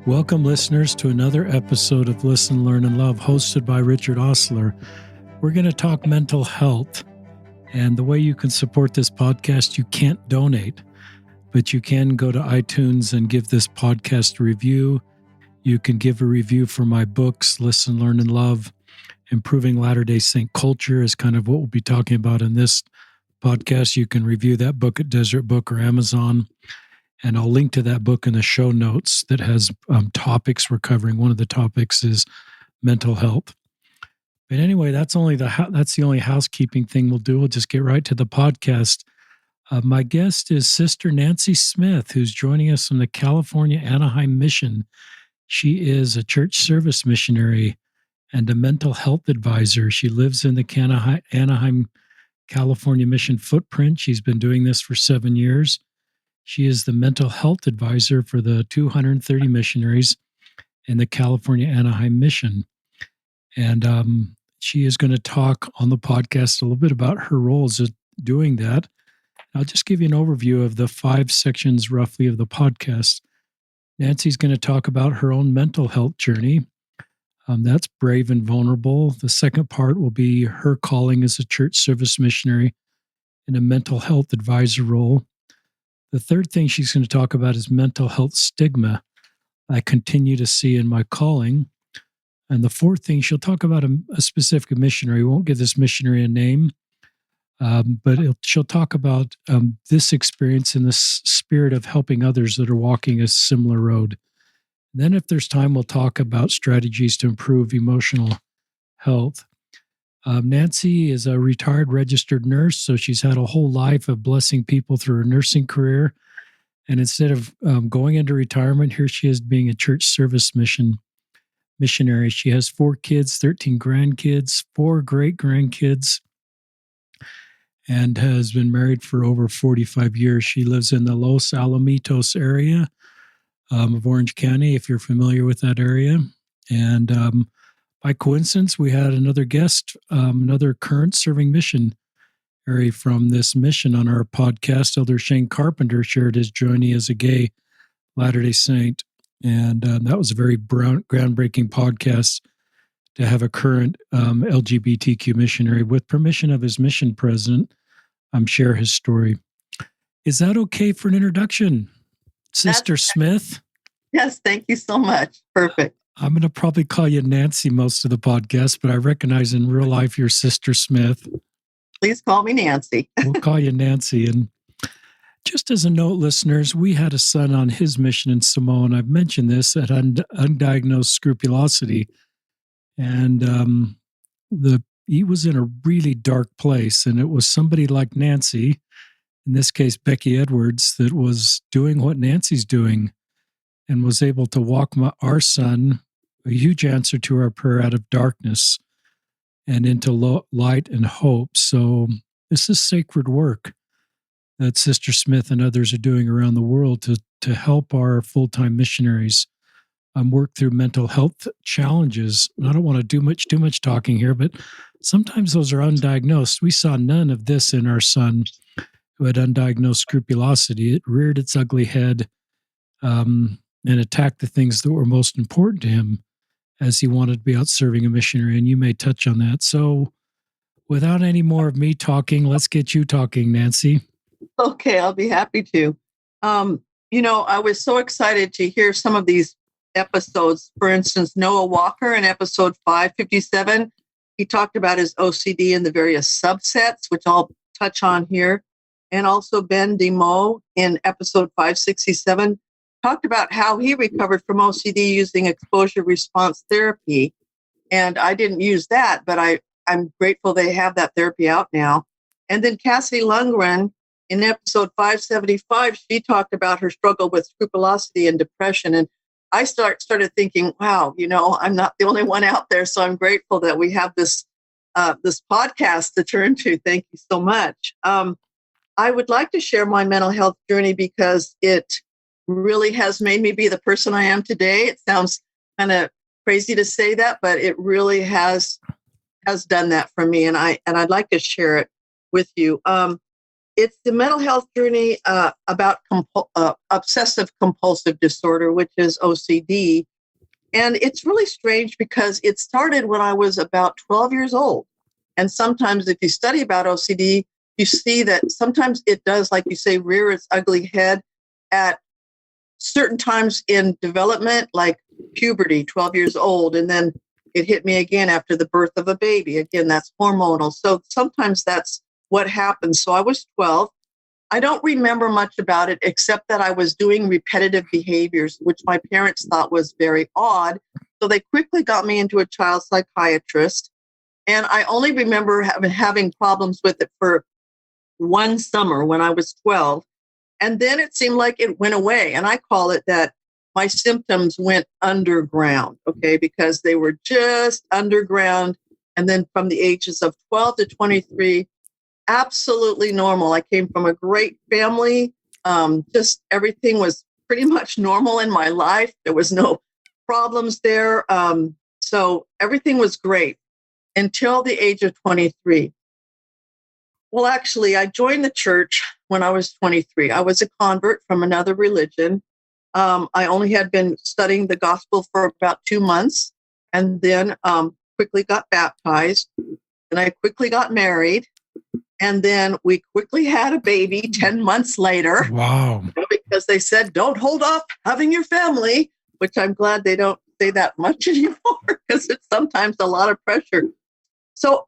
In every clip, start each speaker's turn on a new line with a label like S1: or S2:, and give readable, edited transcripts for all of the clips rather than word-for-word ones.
S1: Welcome, listeners, to another episode of Listen, Learn, and Love, hosted by Richard Osler. We're going to talk mental health, and the way you can support this podcast, you can't donate, but you can go to iTunes and give this podcast a review. You can give a review for my books, Listen, Learn, and Love. Improving Latter-day Saint Culture is kind of what we'll be talking about in this podcast. You can review that book at Desert Book or Amazon. And I'll link to that book in the show notes that has topics we're covering. One of the topics is mental health. But anyway, that's the only housekeeping thing we'll do. We'll just get right to the podcast. My guest is Sister Nancy Smith, who's joining us from the California Anaheim Mission. She is a church service missionary and a mental health advisor. She lives in the Anaheim, California Mission footprint. She's been doing this for 7 years. She is the mental health advisor for the 230 missionaries in the California Anaheim Mission. And she is going to talk on the podcast a little bit about her roles at doing that. I'll just give you an overview of the 5 sections roughly of the podcast. Nancy's going to talk about her own mental health journey. That's brave and vulnerable. The second part will be her calling as a church service missionary in a mental health advisor role. The third thing she's going to talk about is mental health stigma I continue to see in my calling. And the fourth thing, she'll talk about a specific missionary. We won't give this missionary a name, but she'll talk about this experience in the spirit of helping others that are walking a similar road. Then if there's time, we'll talk about strategies to improve emotional health. Nancy is a retired registered nurse, so she's had a whole life of blessing people through her nursing career. And instead of going into retirement, here she is being a church service missionary. She has 4 kids, 13 grandkids, 4 great-grandkids, and has been married for over 45 years. She lives in the Los Alamitos area of Orange County, if you're familiar with that area. And by coincidence, we had another guest, another current serving missionary from this mission on our podcast. Elder Shane Carpenter shared his journey as a gay Latter-day Saint. And that was a very groundbreaking podcast to have a current LGBTQ missionary, with permission of his mission president, share his story. Is that okay for an introduction, Sister Smith?
S2: Yes, thank you so much. Perfect.
S1: I'm going to probably call you Nancy most of the podcast, but I recognize in real life you're Sister Smith.
S2: Please call me Nancy.
S1: We'll call you Nancy. And just as a note, listeners, we had a son on his mission in Samoa, and I've mentioned this, at undiagnosed scrupulosity. And he was in a really dark place, and it was somebody like Nancy, in this case, Becky Edwards, that was doing what Nancy's doing and was able to walk our son, a huge answer to our prayer, out of darkness and into light and hope. So this is sacred work that Sister Smith and others are doing around the world to help our full-time missionaries work through mental health challenges. And I don't want to do too much talking here, but sometimes those are undiagnosed. We saw none of this in our son who had undiagnosed scrupulosity. It reared its ugly head and attacked the things that were most important to him as he wanted to be out serving a missionary. And you may touch on that. So without any more of me talking, let's get you talking, Nancy.
S2: Okay, I'll be happy to. I was so excited to hear some of these episodes. For instance, Noah Walker in episode 557, he talked about his OCD and the various subsets, which I'll touch on here. And also Ben DeMo in episode 567 talked about how he recovered from OCD using exposure response therapy. And I didn't use that, but I'm grateful they have that therapy out now. And then Cassidy Lundgren in episode 575, she talked about her struggle with scrupulosity and depression. And I started thinking, wow, I'm not the only one out there. So I'm grateful that we have this podcast to turn to. Thank you so much. I would like to share my mental health journey because it really has made me be the person I am today. It sounds kind of crazy to say that, but it really has done that for me. And I'd like to share it with you. It's the mental health journey about obsessive compulsive disorder, which is OCD. And it's really strange because it started when I was about 12 years old. And sometimes if you study about OCD, you see that sometimes it does, like you say, rear its ugly head at certain times in development, like puberty, 12 years old. And then it hit me again after the birth of a baby. Again, that's hormonal. So sometimes that's what happens. So I was 12. I don't remember much about it except that I was doing repetitive behaviors, which my parents thought was very odd. So they quickly got me into a child psychiatrist. And I only remember having problems with it for one summer when I was 12. And then it seemed like it went away. And I call it that my symptoms went underground, okay, because they were just underground. And then from the ages of 12 to 23, absolutely normal. I came from a great family. Just everything was pretty much normal in my life. There was no problems there. So everything was great until the age of 23. Well, actually, I joined the church when I was 23. I was a convert from another religion. I only had been studying the gospel for about 2 months, and then quickly got baptized, and I quickly got married, and then we quickly had a baby 10 months later.
S1: Wow.
S2: Because they said, don't hold off having your family, which I'm glad they don't say that much anymore because it's sometimes a lot of pressure. So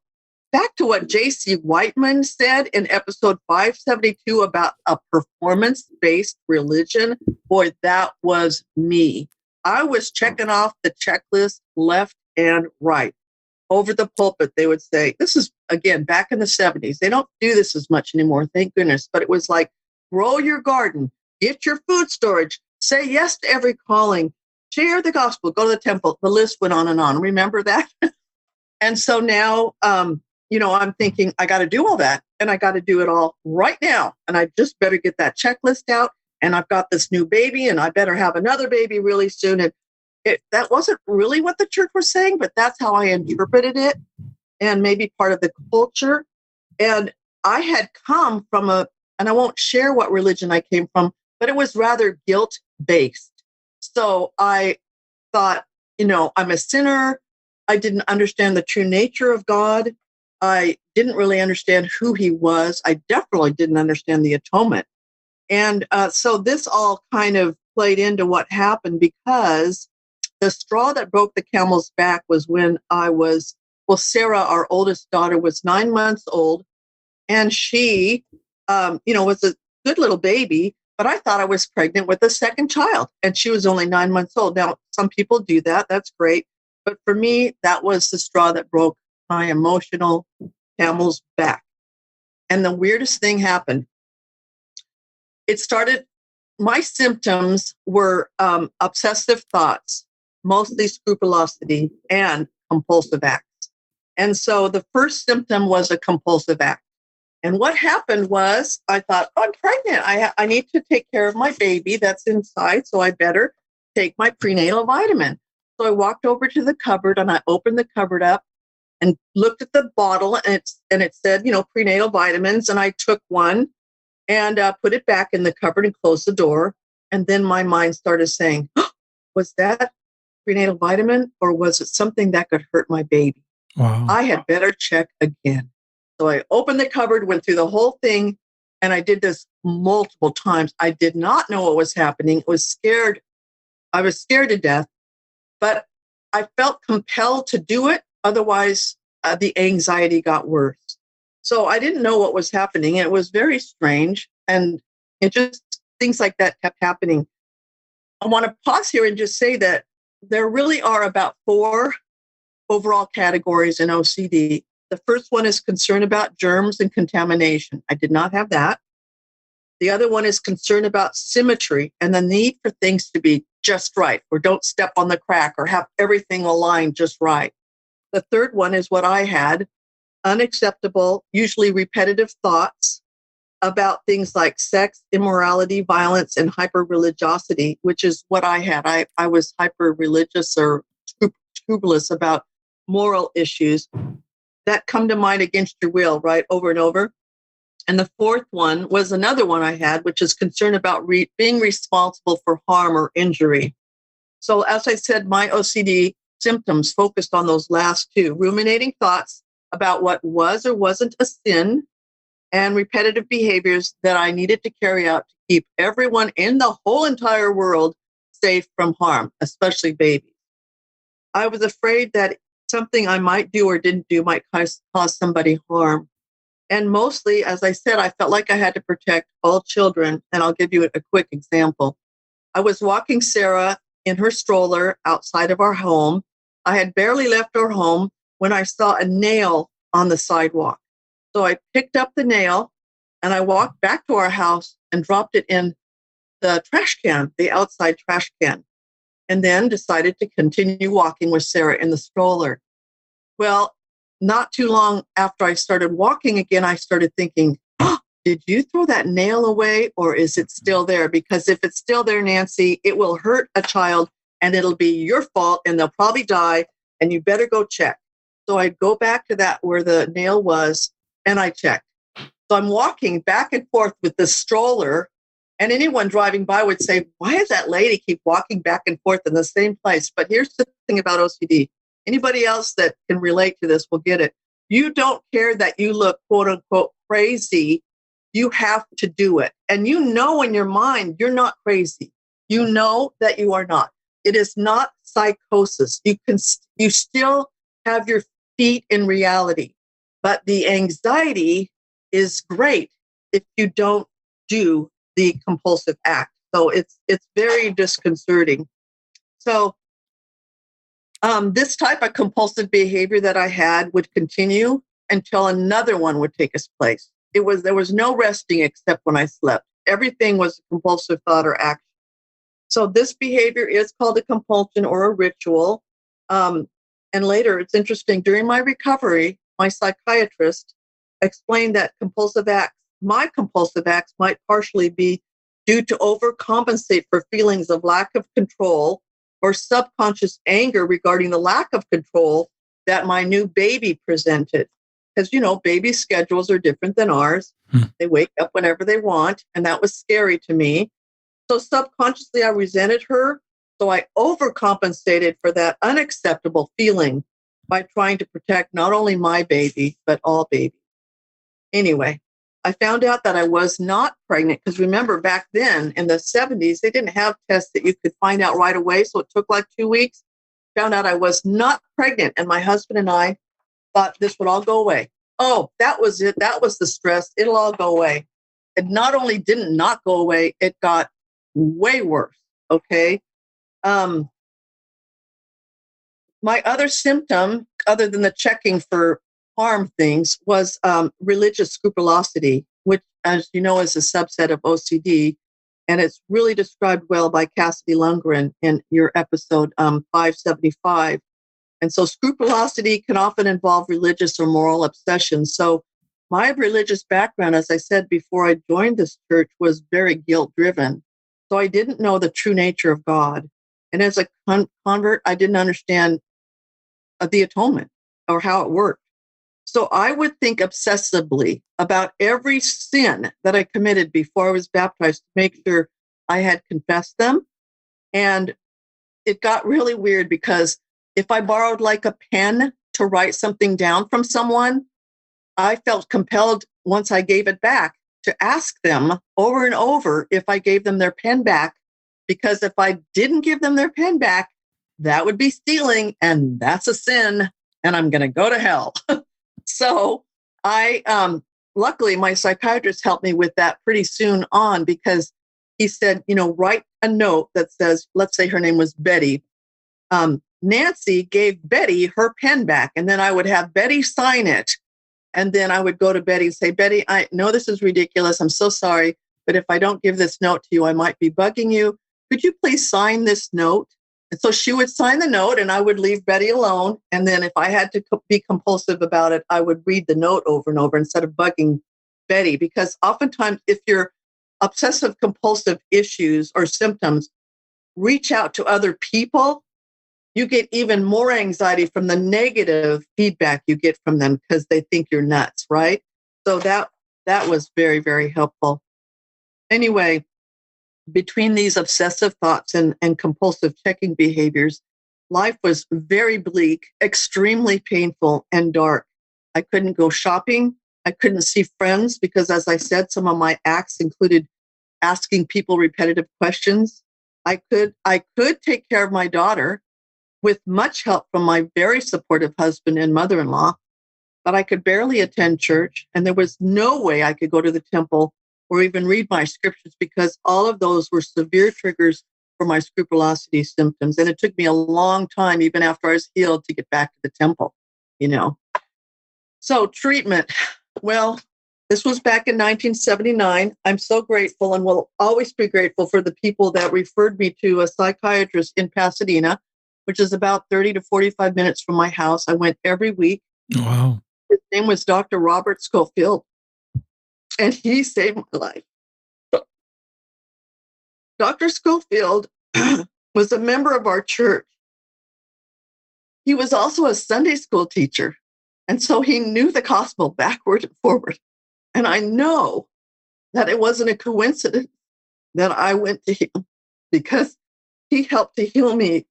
S2: back to what J.C. Whiteman said in episode 572 about a performance-based religion. Boy, that was me. I was checking off the checklist left and right. Over the pulpit, they would say, this is, again, back in the 70s. They don't do this as much anymore, thank goodness. But it was like, grow your garden, get your food storage, say yes to every calling, share the gospel, go to the temple. The list went on and on. Remember that? And so now, I'm thinking, I got to do all that, and I got to do it all right now. And I just better get that checklist out. And I've got this new baby, and I better have another baby really soon. And that wasn't really what the church was saying, but that's how I interpreted it, and maybe part of the culture. And I had come from and I won't share what religion I came from, but it was rather guilt-based. So I thought, I'm a sinner. I didn't understand the true nature of God. I didn't really understand who he was. I definitely didn't understand the atonement. And so this all kind of played into what happened, because the straw that broke the camel's back was when Sarah, our oldest daughter, was 9 months old. And she, was a good little baby, but I thought I was pregnant with a second child. And she was only 9 months old. Now, some people do that. That's great. But for me, that was the straw that broke my emotional camel's back. And the weirdest thing happened. My symptoms were obsessive thoughts, mostly scrupulosity, and compulsive acts. And so the first symptom was a compulsive act. And what happened was I thought, I'm pregnant. I need to take care of my baby that's inside, so I better take my prenatal vitamin. So I walked over to the cupboard, and I opened the cupboard up and looked at the bottle, and it said, prenatal vitamins. And I took one and put it back in the cupboard and closed the door. And then my mind started saying, was that prenatal vitamin, or was it something that could hurt my baby?
S1: Wow.
S2: I had better check again. So I opened the cupboard, went through the whole thing, and I did this multiple times. I did not know what was happening. I was scared to death, but I felt compelled to do it. Otherwise, the anxiety got worse. So I didn't know what was happening. It was very strange. And things like that kept happening. I want to pause here and just say that there really are about 4 overall categories in OCD. The first one is concern about germs and contamination. I did not have that. The other one is concern about symmetry and the need for things to be just right, or don't step on the crack, or have everything aligned just right. The third one is what I had, unacceptable, usually repetitive thoughts about things like sex, immorality, violence, and hyper-religiosity, which is what I had. I was hyper-religious or scrupulous about moral issues that come to mind against your will, right, over and over. And the fourth one was another one I had, which is concern about being responsible for harm or injury. So as I said, my OCD symptoms focused on those last two: ruminating thoughts about what was or wasn't a sin, and repetitive behaviors that I needed to carry out to keep everyone in the whole entire world safe from harm, especially babies. I was afraid that something I might do or didn't do might cause somebody harm. And mostly, as I said, I felt like I had to protect all children. And I'll give you a quick example. I was walking Sarah in her stroller outside of our home. I had barely left our home when I saw a nail on the sidewalk. So I picked up the nail and I walked back to our house and dropped it in the trash can, the outside trash can, and then decided to continue walking with Sarah in the stroller. Well, not too long after I started walking again, I started thinking, oh, did you throw that nail away or is it still there? Because if it's still there, Nancy, it will hurt a child and it'll be your fault and they'll probably die and you better go check. So I'd go back to that where the nail was and I checked. So I'm walking back and forth with this stroller, and anyone driving by would say, why does that lady keep walking back and forth in the same place? But here's the thing about OCD. Anybody else that can relate to this will get it. You don't care that you look, quote unquote, crazy. You have to do it. And you know in your mind, you're not crazy. You know that you are not. It is not psychosis. You still have your feet in reality. But the anxiety is great if you don't do the compulsive act. So it's very disconcerting. So this type of compulsive behavior that I had would continue until another one would take its place. There was no resting except when I slept. Everything was a compulsive thought or action. So this behavior is called a compulsion or a ritual. And later, it's interesting, during my recovery, my psychiatrist explained that my compulsive acts might partially be due to overcompensate for feelings of lack of control or subconscious anger regarding the lack of control that my new baby presented. Because, baby schedules are different than ours. They wake up whenever they want, and that was scary to me. So subconsciously, I resented her. So I overcompensated for that unacceptable feeling by trying to protect not only my baby, but all babies. Anyway, I found out that I was not pregnant because remember back then in the 70s, they didn't have tests that you could find out right away. So it took like 2 weeks. Found out I was not pregnant. And my husband and I thought this would all go away. Oh, that was it. That was the stress. It'll all go away. It not only didn't not go away, it got way worse. Okay. My other symptom, other than the checking for harm things, was religious scrupulosity, which, as you know, is a subset of OCD. And it's really described well by Cassidy Lundgren in your episode 575. And so scrupulosity can often involve religious or moral obsession. So my religious background, as I said before I joined this church, was very guilt-driven. So I didn't know the true nature of God. And as a convert, I didn't understand the atonement or how it worked. So I would think obsessively about every sin that I committed before I was baptized to make sure I had confessed them. And it got really weird because if I borrowed like a pen to write something down from someone, I felt compelled once I gave it back to ask them over and over if I gave them their pen back, because if I didn't give them their pen back, that would be stealing, and that's a sin, and I'm going to go to hell. So luckily, my psychiatrist helped me with that pretty soon on, because he said, write a note that says, let's say her name was Betty. Nancy gave Betty her pen back, and then I would have Betty sign it. And then I would go to Betty and say, Betty, I know this is ridiculous. I'm so sorry. But if I don't give this note to you, I might be bugging you. Could you please sign this note? And so she would sign the note and I would leave Betty alone. And then if I had to be compulsive about it, I would read the note over and over instead of bugging Betty. Because oftentimes if your obsessive compulsive issues or symptoms reach out to other people, you get even more anxiety from the negative feedback you get from them because they think you're nuts, right? So that that was very, very helpful. Anyway, between these obsessive thoughts and compulsive checking behaviors, life was very bleak, extremely painful, and dark. I couldn't go shopping. I couldn't see friends because, as I said, some of my acts included asking people repetitive questions. I could take care of my daughter with much help from my very supportive husband and mother-in-law, but I could barely attend church, and there was no way I could go to the temple or even read my scriptures because all of those were severe triggers for my scrupulosity symptoms. And it took me a long time, even after I was healed, to get back to the temple, you know. So treatment, well, this was back in 1979. I'm so grateful and will always be grateful for the people that referred me to a psychiatrist in Pasadena, which is about 30 to 45 minutes from my house. I went every week.
S1: Wow.
S2: His name was Dr. Robert Schofield, and he saved my life. Dr. Schofield was a member of our church. He was also a Sunday school teacher, and so he knew the gospel backward and forward. And I know that it wasn't a coincidence that I went to him because he helped to heal me,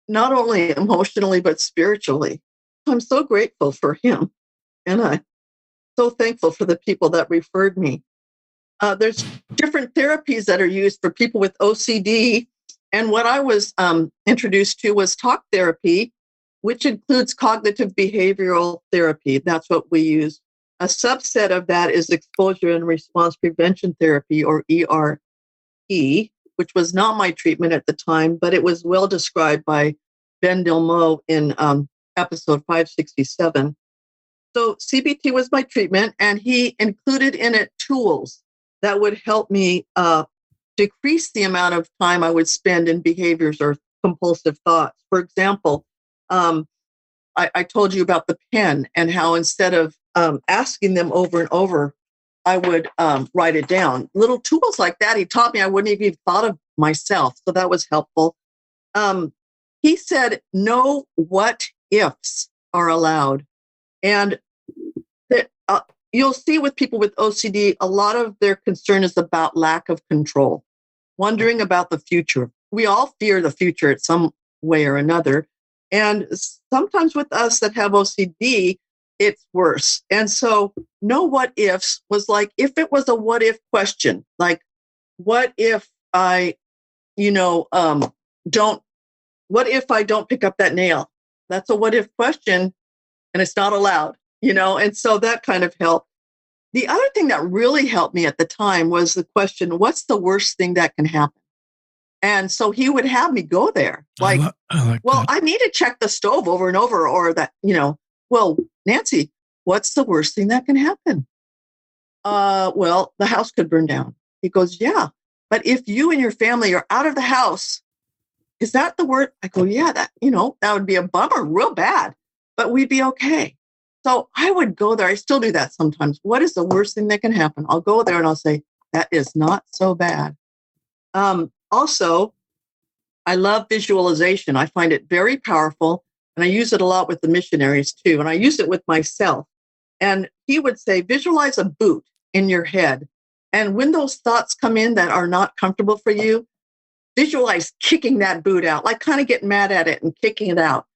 S2: not only emotionally, but spiritually. I'm so grateful for him. And I'm so thankful for the people that referred me. There's different therapies that are used for people with OCD. And what I was introduced to was talk therapy, which includes cognitive behavioral therapy. That's what we use. A subset of that is exposure and response prevention therapy, or ERP, which was not my treatment at the time, but it was well described by Ben Dilmo in episode 567. So CBT was my treatment, and he included in it tools that would help me decrease the amount of time I would spend in behaviors or compulsive thoughts. For example, I told you about the pen and how instead of asking them over and over, I would write it down. Little tools like that he taught me I wouldn't even have thought of myself. So that was helpful. He said, no what ifs are allowed. And you'll see with people with OCD, a lot of their concern is about lack of control, wondering about the future. We all fear the future in some way or another. And sometimes with us that have OCD, it's worse. And so no what ifs was like, if it was a what if question, like, what if I, what if I don't pick up that nail? That's a what if question, and it's not allowed, and so that kind of helped. The other thing that really helped me at the time was the question, what's the worst thing that can happen? And so he would have me go there.
S1: I like
S2: well,
S1: that.
S2: I need to check the stove over and over, or that, well, Nancy, what's the worst thing that can happen? Well, the house could burn down. He goes, yeah. But if you and your family are out of the house, is that the word? I go, yeah, that would be a bummer, real bad, but we'd be okay. So I would go there. I still do that sometimes. What is the worst thing that can happen? I'll go there and I'll say, that is not so bad. Also, I love visualization. I find it very powerful, and I use it a lot with the missionaries too. And I use it with myself. And he would say, visualize a boot in your head. And when those thoughts come in that are not comfortable for you, visualize kicking that boot out, like kind of getting mad at it and kicking it out.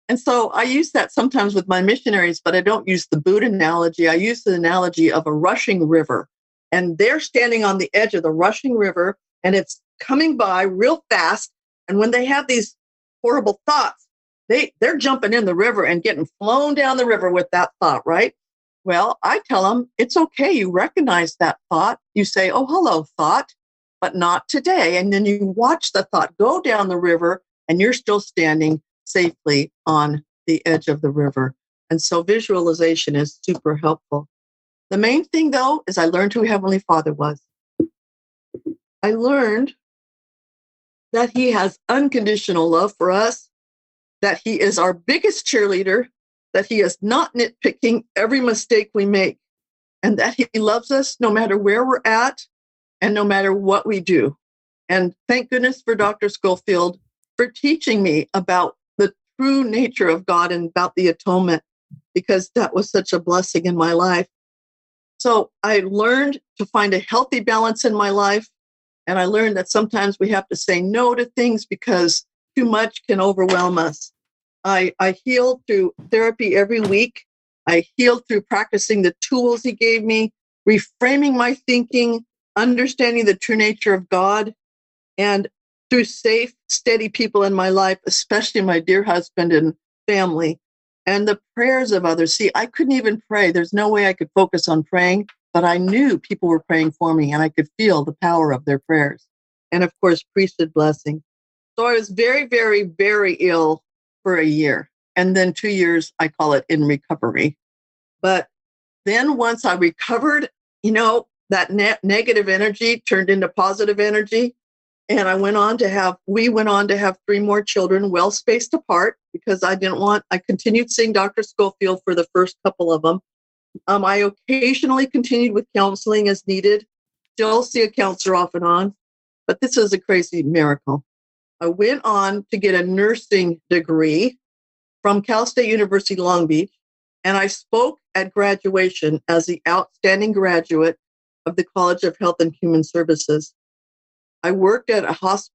S2: And so I use that sometimes with my missionaries, but I don't use the boot analogy. I use the analogy of a rushing river. And they're standing on the edge of the rushing river, and it's coming by real fast. And when they have these horrible thoughts, they're jumping in the river and getting flown down the river with that thought, right? Well, I tell them, it's okay. You recognize that thought. You say, oh, hello, thought, but not today. And then you watch the thought go down the river, and you're still standing safely on the edge of the river. And so visualization is super helpful. The main thing, though, is I learned who Heavenly Father was. I learned that He has unconditional love for us, that He is our biggest cheerleader, that He is not nitpicking every mistake we make, and that He loves us no matter where we're at and no matter what we do. And thank goodness for Dr. Schofield for teaching me about the true nature of God and about the atonement, because that was such a blessing in my life. So I learned to find a healthy balance in my life. And I learned that sometimes we have to say no to things because too much can overwhelm us. I healed through therapy every week. I healed through practicing the tools he gave me, reframing my thinking, understanding the true nature of God, and through safe, steady people in my life, especially my dear husband and family, and the prayers of others. See, I couldn't even pray. There's no way I could focus on praying, but I knew people were praying for me, and I could feel the power of their prayers. And of course, priesthood blessing. So I was very, very, very ill for a year. And then 2 years, I call it in recovery. But then once I recovered, that negative energy turned into positive energy. And we went on to have 3 more children, well spaced apart, because I continued seeing Dr. Schofield for the first couple of them. I occasionally continued with counseling as needed, still see a counselor off and on, but this is a crazy miracle. I went on to get a nursing degree from Cal State University, Long Beach, and I spoke at graduation as the outstanding graduate of the College of Health and Human Services. I worked at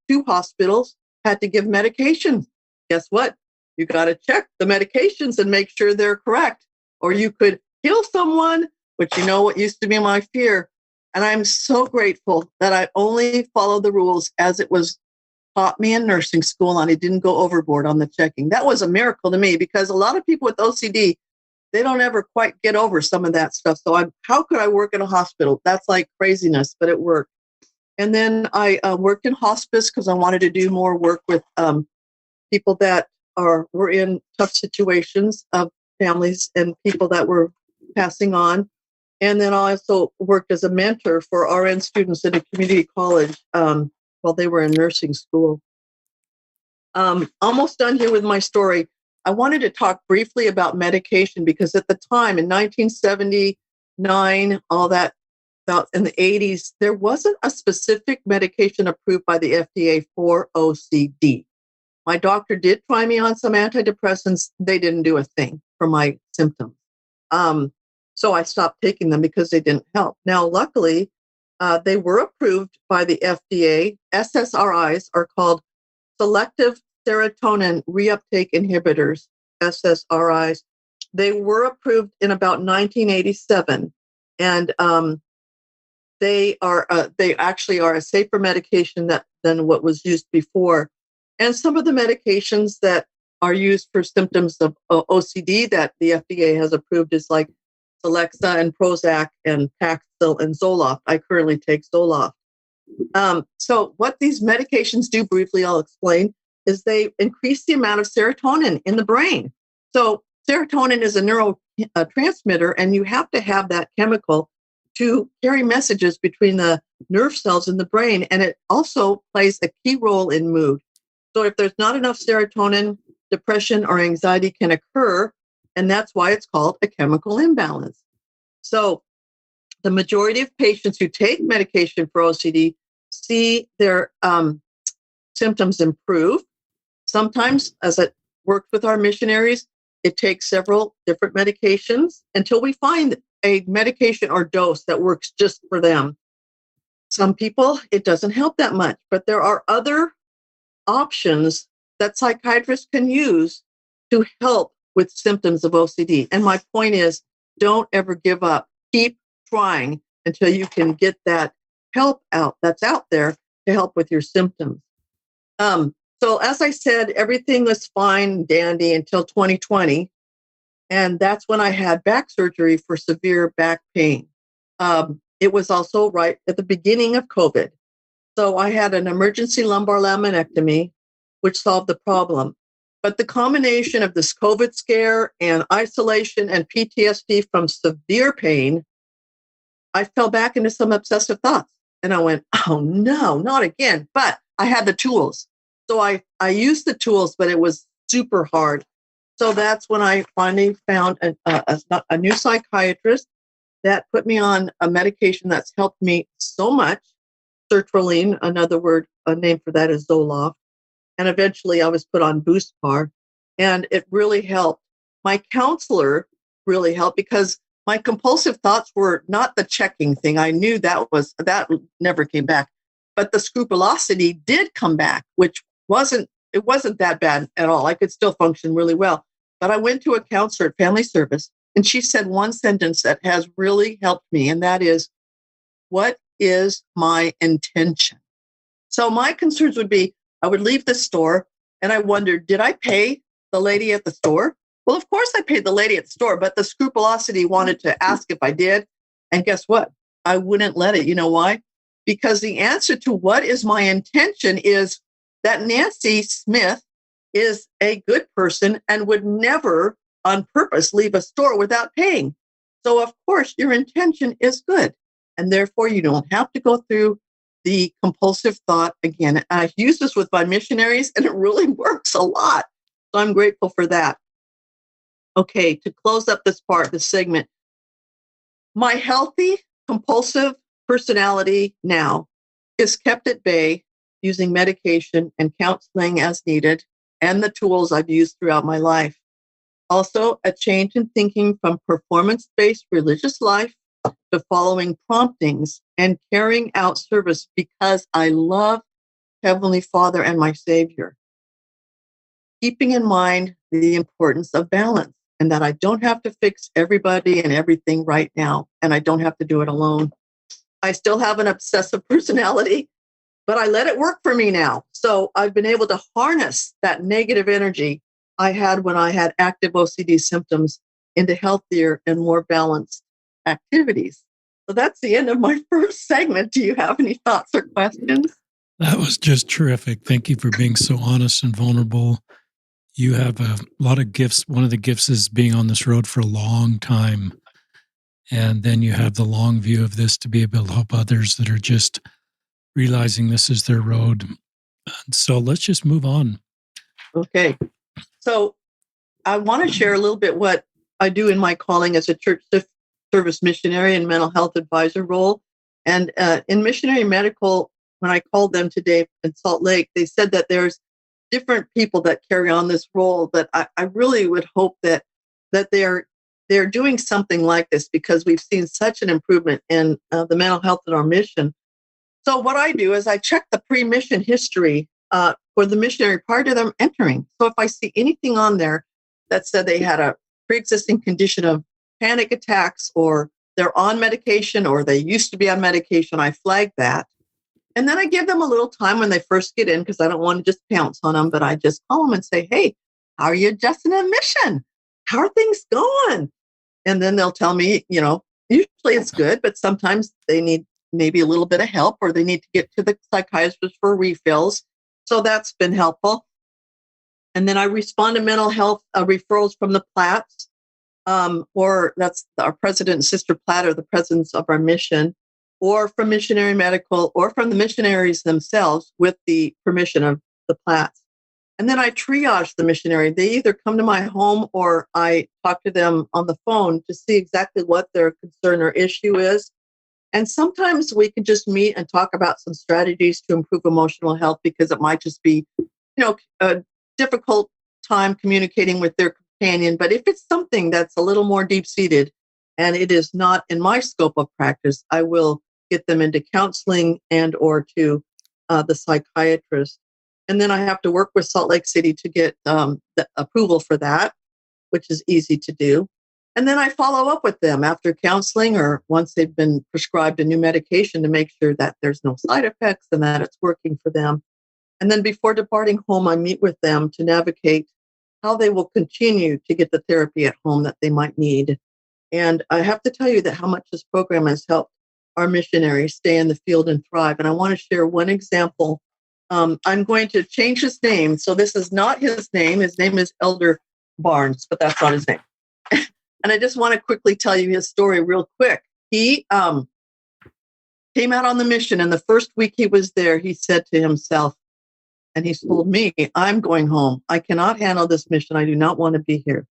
S2: 2 hospitals, had to give medications. Guess what? You got to check the medications and make sure they're correct, or you could kill someone, which what used to be my fear. And I'm so grateful that I only followed the rules as it was taught me in nursing school, and I didn't go overboard on the checking. That was a miracle to me, because a lot of people with OCD, they don't ever quite get over some of that stuff. So how could I work in a hospital? That's like craziness, but it worked. And then I worked in hospice because I wanted to do more work with people that were in tough situations of families and people that were passing on. And then I also worked as a mentor for RN students at a community college while they were in nursing school. Almost done here with my story. I wanted to talk briefly about medication, because at the time in 1979, all that, about in the 80s, there wasn't a specific medication approved by the FDA for OCD. My doctor did try me on some antidepressants. They didn't do a thing for my symptoms. So I stopped taking them because they didn't help. Now, luckily, they were approved by the FDA. SSRIs are called selective serotonin reuptake inhibitors, SSRIs. They were approved in about 1987. And they actually are a safer medication than what was used before. And some of the medications that are used for symptoms of OCD that the FDA has approved is like Celexa and Prozac and Paxil and Zoloft. I currently take Zoloft. So what these medications do, briefly I'll explain, is they increase the amount of serotonin in the brain. So serotonin is a neurotransmitter, and you have to have that chemical to carry messages between the nerve cells in the brain, and it also plays a key role in mood. So if there's not enough serotonin, depression or anxiety can occur, and that's why it's called a chemical imbalance. So the majority of patients who take medication for OCD see their symptoms improve. Sometimes, as it works with our missionaries, it takes several different medications until we find a medication or dose that works just for them. Some people, it doesn't help that much, but there are other options that psychiatrists can use to help with symptoms of OCD. And my point is, don't ever give up. Keep trying until you can get that help out that's out there to help with your symptoms. So as I said, everything was fine, dandy until 2020. And that's when I had back surgery for severe back pain. It was also right at the beginning of COVID. So I had an emergency lumbar laminectomy, which solved the problem. But the combination of this COVID scare and isolation and PTSD from severe pain, I fell back into some obsessive thoughts. And I went, oh no, not again. But I had the tools. So I used the tools, but it was super hard. So that's when I finally found a new psychiatrist that put me on a medication that's helped me so much. Sertraline, a name for that is Zoloft. And eventually I was put on Boostpar, and it really helped. My counselor really helped because my compulsive thoughts were not the checking thing. I knew that never came back, but the scrupulosity did come back, which wasn't that bad at all. I could still function really well. But I went to a counselor at Family Service, and she said one sentence that has really helped me, and that is, what is my intention? So my concerns would be, I would leave the store and I wondered, did I pay the lady at the store? Well, of course I paid the lady at the store, but the scrupulosity wanted to ask if I did. And guess what? I wouldn't let it. You know why? Because the answer to what is my intention is that Nancy Smith is a good person and would never on purpose leave a store without paying. So of course your intention is good. And therefore you don't have to go through the compulsive thought again. And I've used this with my missionaries and it really works a lot. So I'm grateful for that. Okay, to close up this segment, my healthy compulsive personality now is kept at bay using medication and counseling as needed and the tools I've used throughout my life. Also, a change in thinking from performance-based religious life to following promptings and carrying out service because I love Heavenly Father and my Savior. Keeping in mind the importance of balance and that I don't have to fix everybody and everything right now, and I don't have to do it alone. I still have an obsessive personality, but I let it work for me now. So I've been able to harness that negative energy I had when I had active OCD symptoms into healthier and more balanced activities. So that's the end of my first segment. Do you have any thoughts or questions?
S1: That was just terrific. Thank you for being so honest and vulnerable. You have a lot of gifts. One of the gifts is being on this road for a long time. And then you have the long view of this to be able to help others that are just realizing this is their road. So let's just move on.
S2: Okay. So I want to share a little bit what I do in my calling as a church service missionary and mental health advisor role. And in missionary medical, when I called them today in Salt Lake, they said that there's different people that carry on this role, but I really would hope that they're doing something like this because we've seen such an improvement in the mental health in our mission. So what I do is I check the pre-mission history for the missionary prior to them entering. So if I see anything on there that said they had a pre-existing condition of panic attacks or they're on medication or they used to be on medication, I flag that. And then I give them a little time when they first get in because I don't want to just pounce on them, but I just call them and say, hey, how are you adjusting a mission? How are things going? And then they'll tell me, usually it's good, but sometimes they need maybe a little bit of help or they need to get to the psychiatrist for refills. So that's been helpful. And then I respond to mental health referrals from the Platts, or that's our president and sister Platt are the presidents of our mission, or from Missionary Medical, or from the missionaries themselves with the permission of the Platts. And then I triage the missionary. They either come to my home or I talk to them on the phone to see exactly what their concern or issue is. And sometimes we can just meet and talk about some strategies to improve emotional health because it might just be, a difficult time communicating with their companion. But if it's something that's a little more deep-seated and it is not in my scope of practice, I will get them into counseling and or to the psychiatrist. And then I have to work with Salt Lake City to get the approval for that, which is easy to do. And then I follow up with them after counseling or once they've been prescribed a new medication to make sure that there's no side effects and that it's working for them. And then before departing home, I meet with them to navigate how they will continue to get the therapy at home that they might need. And I have to tell you that how much this program has helped our missionaries stay in the field and thrive. And I want to share one example. I'm going to change his name. So this is not his name. His name is Elder Barnes, but that's not his name. And I just want to quickly tell you his story real quick. He came out on the mission, and the first week he was there, he said to himself, and he told me, I'm going home. I cannot handle this mission. I do not want to be here.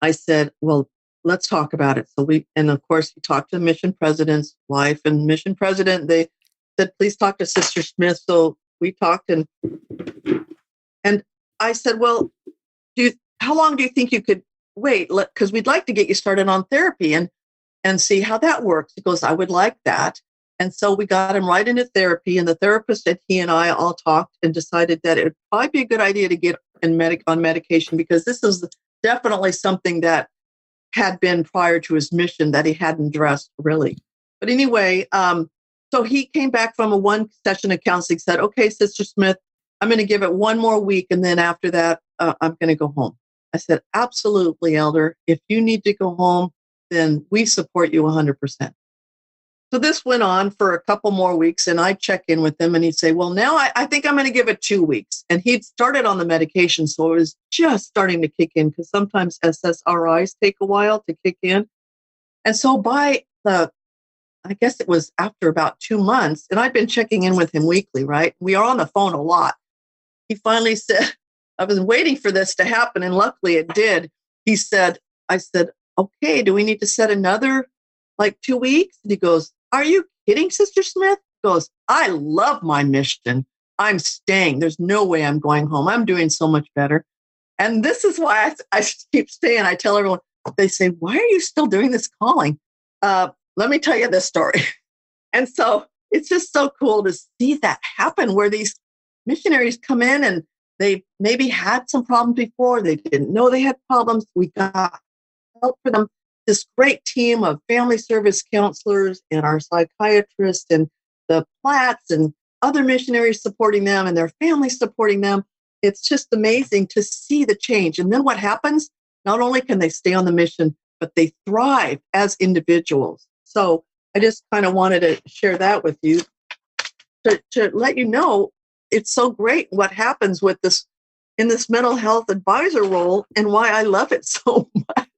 S2: I said, well, let's talk about it. And of course, he talked to the mission president's wife and mission president. They said, please talk to Sister Smith. So we talked, and I said, well, how long do you think you could wait, because we'd like to get you started on therapy and see how that works. He goes, I would like that. And so we got him right into therapy, and the therapist and he and I all talked and decided that it would probably be a good idea to get on medication, because this is definitely something that had been prior to his mission that he hadn't addressed really. But anyway, so he came back from a one session of counseling, said, okay, Sister Smith, I'm going to give it one more week. And then after that, I'm going to go home. I said, absolutely, Elder. If you need to go home, then we support you 100%. So this went on for a couple more weeks, and I'd check in with him, and he'd say, well, now I think I'm going to give it 2 weeks. And he'd started on the medication, so it was just starting to kick in, because sometimes SSRIs take a while to kick in. And so I guess it was after about 2 months, and I'd been checking in with him weekly, right? We are on the phone a lot. He finally said, I was waiting for this to happen, and luckily it did. I said, okay, do we need to set another 2 weeks? And he goes, are you kidding, Sister Smith? He goes, I love my mission. I'm staying. There's no way I'm going home. I'm doing so much better. And this is why I keep staying. I tell everyone, they say, why are you still doing this calling? Let me tell you this story. And so it's just so cool to see that happen, where these missionaries come in and they maybe had some problems before. They didn't know they had problems. We got help for them. This great team of family service counselors and our psychiatrists and the Platts and other missionaries supporting them and their families supporting them. It's just amazing to see the change. And then what happens? Not only can they stay on the mission, but they thrive as individuals. So I just kind of wanted to share that with you to let you know it's so great what happens with this in this mental health advisor role and why I love it so much.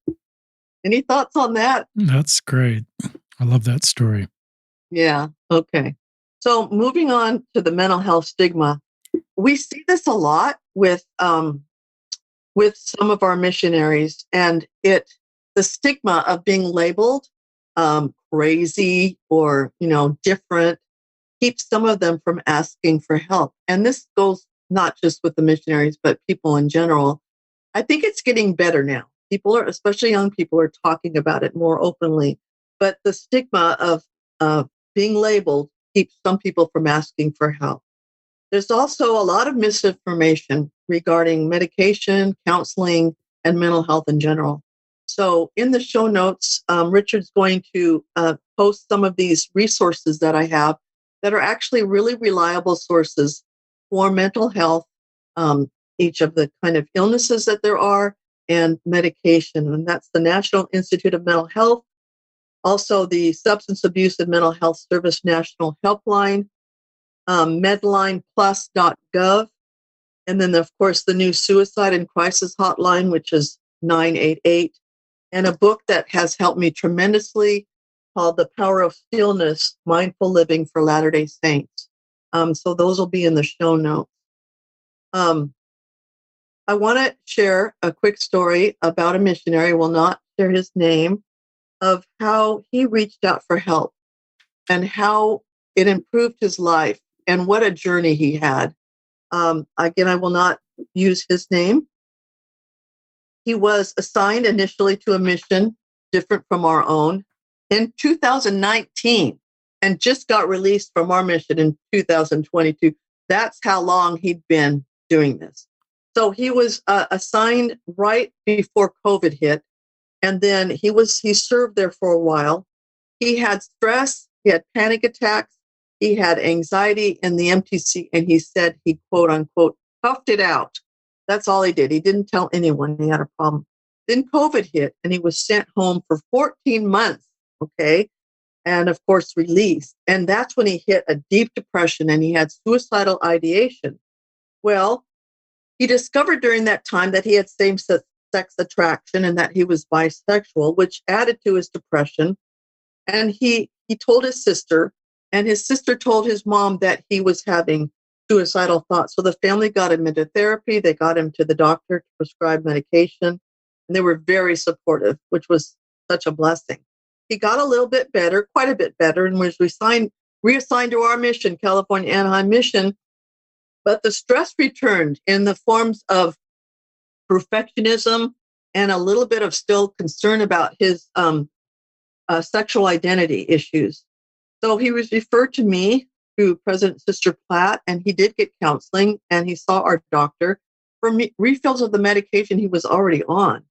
S2: Any thoughts on that?
S1: That's great. I love that story.
S2: Yeah. Okay. So moving on to the mental health stigma, we see this a lot with some of our missionaries, and the stigma of being labeled crazy or different keeps some of them from asking for help. And this goes not just with the missionaries, but people in general. I think it's getting better now. People are, especially young people, are talking about it more openly. But the stigma of being labeled keeps some people from asking for help. There's also a lot of misinformation regarding medication, counseling, and mental health in general. So in the show notes, Richard's going to post some of these resources that I have that are actually really reliable sources for mental health, each of the kind of illnesses that there are, and medication. And that's the National Institute of Mental Health, also the Substance Abuse and Mental Health Service National Helpline, medlineplus.gov, and then, of course, the new Suicide and Crisis Hotline, which is 988, and a book that has helped me tremendously called The Power of Stillness, Mindful Living for Latter-day Saints. So those will be in the show notes. I want to share a quick story about a missionary, I will not share his name, of how he reached out for help and how it improved his life and what a journey he had. Again, I will not use his name. He was assigned initially to a mission different from our own in 2019 and just got released from our mission in 2022. That's how long he'd been doing this. So he was assigned right before COVID hit, and then he served there for a while. He had stress, he had panic attacks, he had anxiety in the MTC, and he said he, quote unquote, toughed it out. That's all he did. He didn't tell anyone he had a problem. Then COVID hit, and he was sent home for 14 months, okay? And of course, released. And that's when he hit a deep depression, and he had suicidal ideation. Well, he discovered during that time that he had same-sex attraction and that he was bisexual, which added to his depression. And he told his sister, and his sister told his mom that he was having suicidal thoughts. So the family got him into therapy. They got him to the doctor to prescribe medication, and they were very supportive, which was such a blessing. He got a little bit better, quite a bit better, and was reassigned to our mission, California Anaheim Mission. But the stress returned in the forms of perfectionism, and a little bit of still concern about his sexual identity issues. So he was referred to me through President Sister Platt, and he did get counseling, and he saw our doctor for refills of the medication he was already on.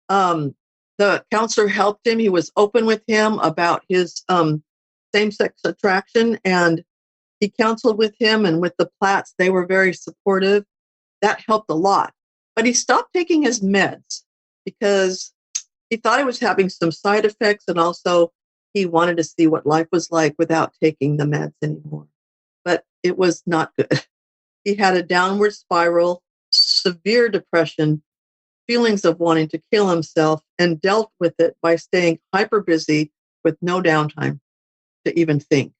S2: The counselor helped him. He was open with him about his same-sex attraction, and he counseled with him and with the Platts. They were very supportive. That helped a lot. But he stopped taking his meds because he thought he was having some side effects, and also he wanted to see what life was like without taking the meds anymore. But it was not good. He had a downward spiral, severe depression, feelings of wanting to kill himself, and dealt with it by staying hyper busy with no downtime to even think.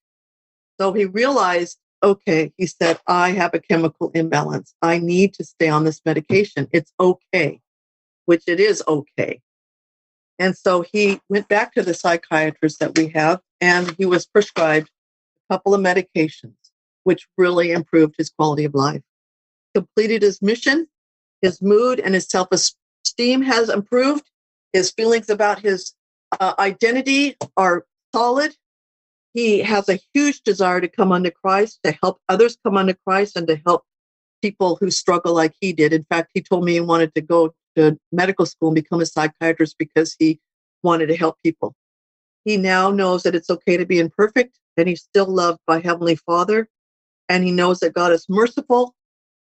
S2: So he realized, okay, he said, I have a chemical imbalance. I need to stay on this medication. It's okay, which it is okay. And so he went back to the psychiatrist that we have, and he was prescribed a couple of medications, which really improved his quality of life. Completed his mission, his mood and his self-esteem has improved. His feelings about his identity are solid. He has a huge desire to come unto Christ, to help others come unto Christ, and to help people who struggle like he did. In fact, he told me he wanted to go to medical school and become a psychiatrist because he wanted to help people. He now knows that it's okay to be imperfect, and he's still loved by Heavenly Father. And he knows that God is merciful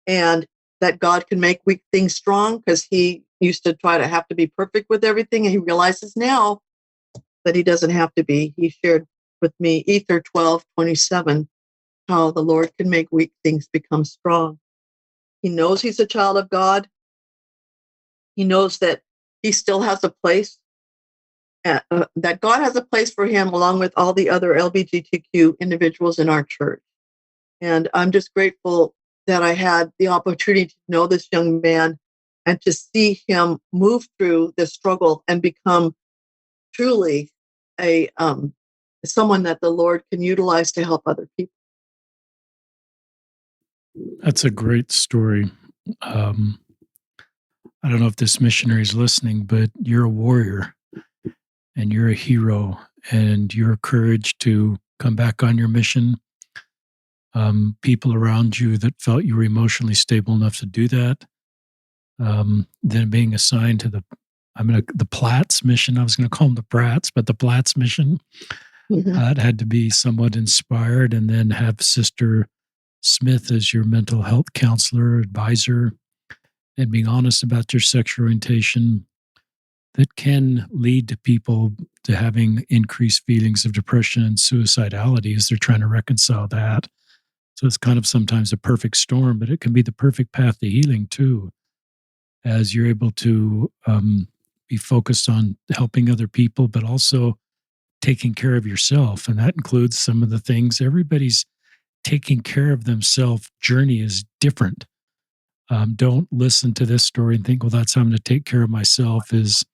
S2: and that God can make weak things strong, because he used to try to have to be perfect with everything. And he realizes now that he doesn't have to be. He shared with me, Ether 12:27, how the Lord can make weak things become strong. He knows he's a child of God. He knows that he still has a place, that God has a place for him along with all the other LGBTQ individuals in our church. And I'm just grateful that I had the opportunity to know this young man and to see him move through this struggle and become truly a someone that the Lord can utilize to help other people.
S1: That's a great story. I don't know if this missionary is listening, but you're a warrior and you're a hero, and your courage to come back on your mission. People around you that felt you were emotionally stable enough to do that. Then being assigned to the Platts mission. I was going to call them the Pratts, but the Platts mission. It had to be somewhat inspired, and then have Sister Smith as your mental health counselor, advisor, and being honest about your sexual orientation. That can lead to people to having increased feelings of depression and suicidality as they're trying to reconcile that. So it's kind of sometimes a perfect storm, but it can be the perfect path to healing too, as you're able to be focused on helping other people, but also taking care of yourself. And that includes some of the things everybody's taking care of themselves journey is different. Don't listen to this story and think, well, that's how I'm going to take care of myself is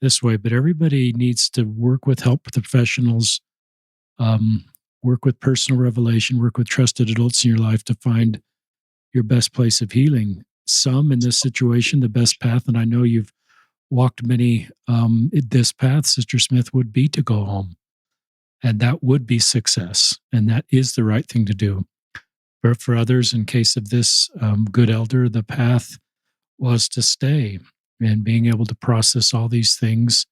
S1: this way. But everybody needs to work with help professionals, work with personal revelation, work with trusted adults in your life to find your best place of healing. Some in this situation, the best path, and I know you've walked many this path, Sister Smith, would be to go home. And that would be success. And that is the right thing to do. But for others, in case of this good elder, the path was to stay and being able to process all these things.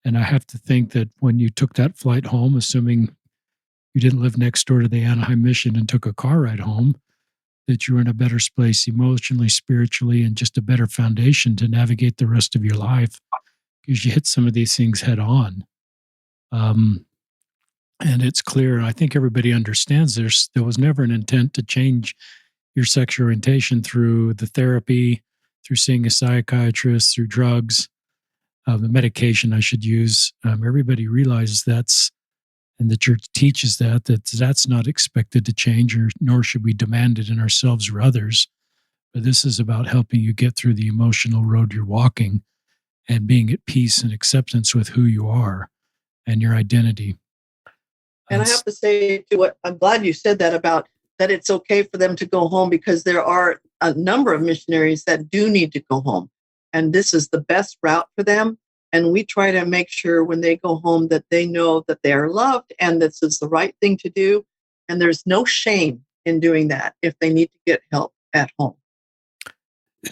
S1: And I have to think that when you took that flight home, assuming you didn't live next door to the Anaheim mission and took a car ride home, that you were in a better place emotionally, spiritually, and just a better foundation to navigate the rest of your life, because you hit some of these things head on. And it's clear, I think everybody understands there was never an intent to change your sexual orientation through the therapy, through seeing a psychiatrist, through drugs, the medication I should use. Everybody realizes and the church teaches that's not expected to change, nor should we demand it in ourselves or others. But this is about helping you get through the emotional road you're walking and being at peace and acceptance with who you are and your identity.
S2: And I have to say, I'm glad you said that about that it's okay for them to go home, because there are a number of missionaries that do need to go home. and this is the best route for them. And we try to make sure when they go home that they know that they are loved and this is the right thing to do. And there's no shame in doing that if they need to get help at home.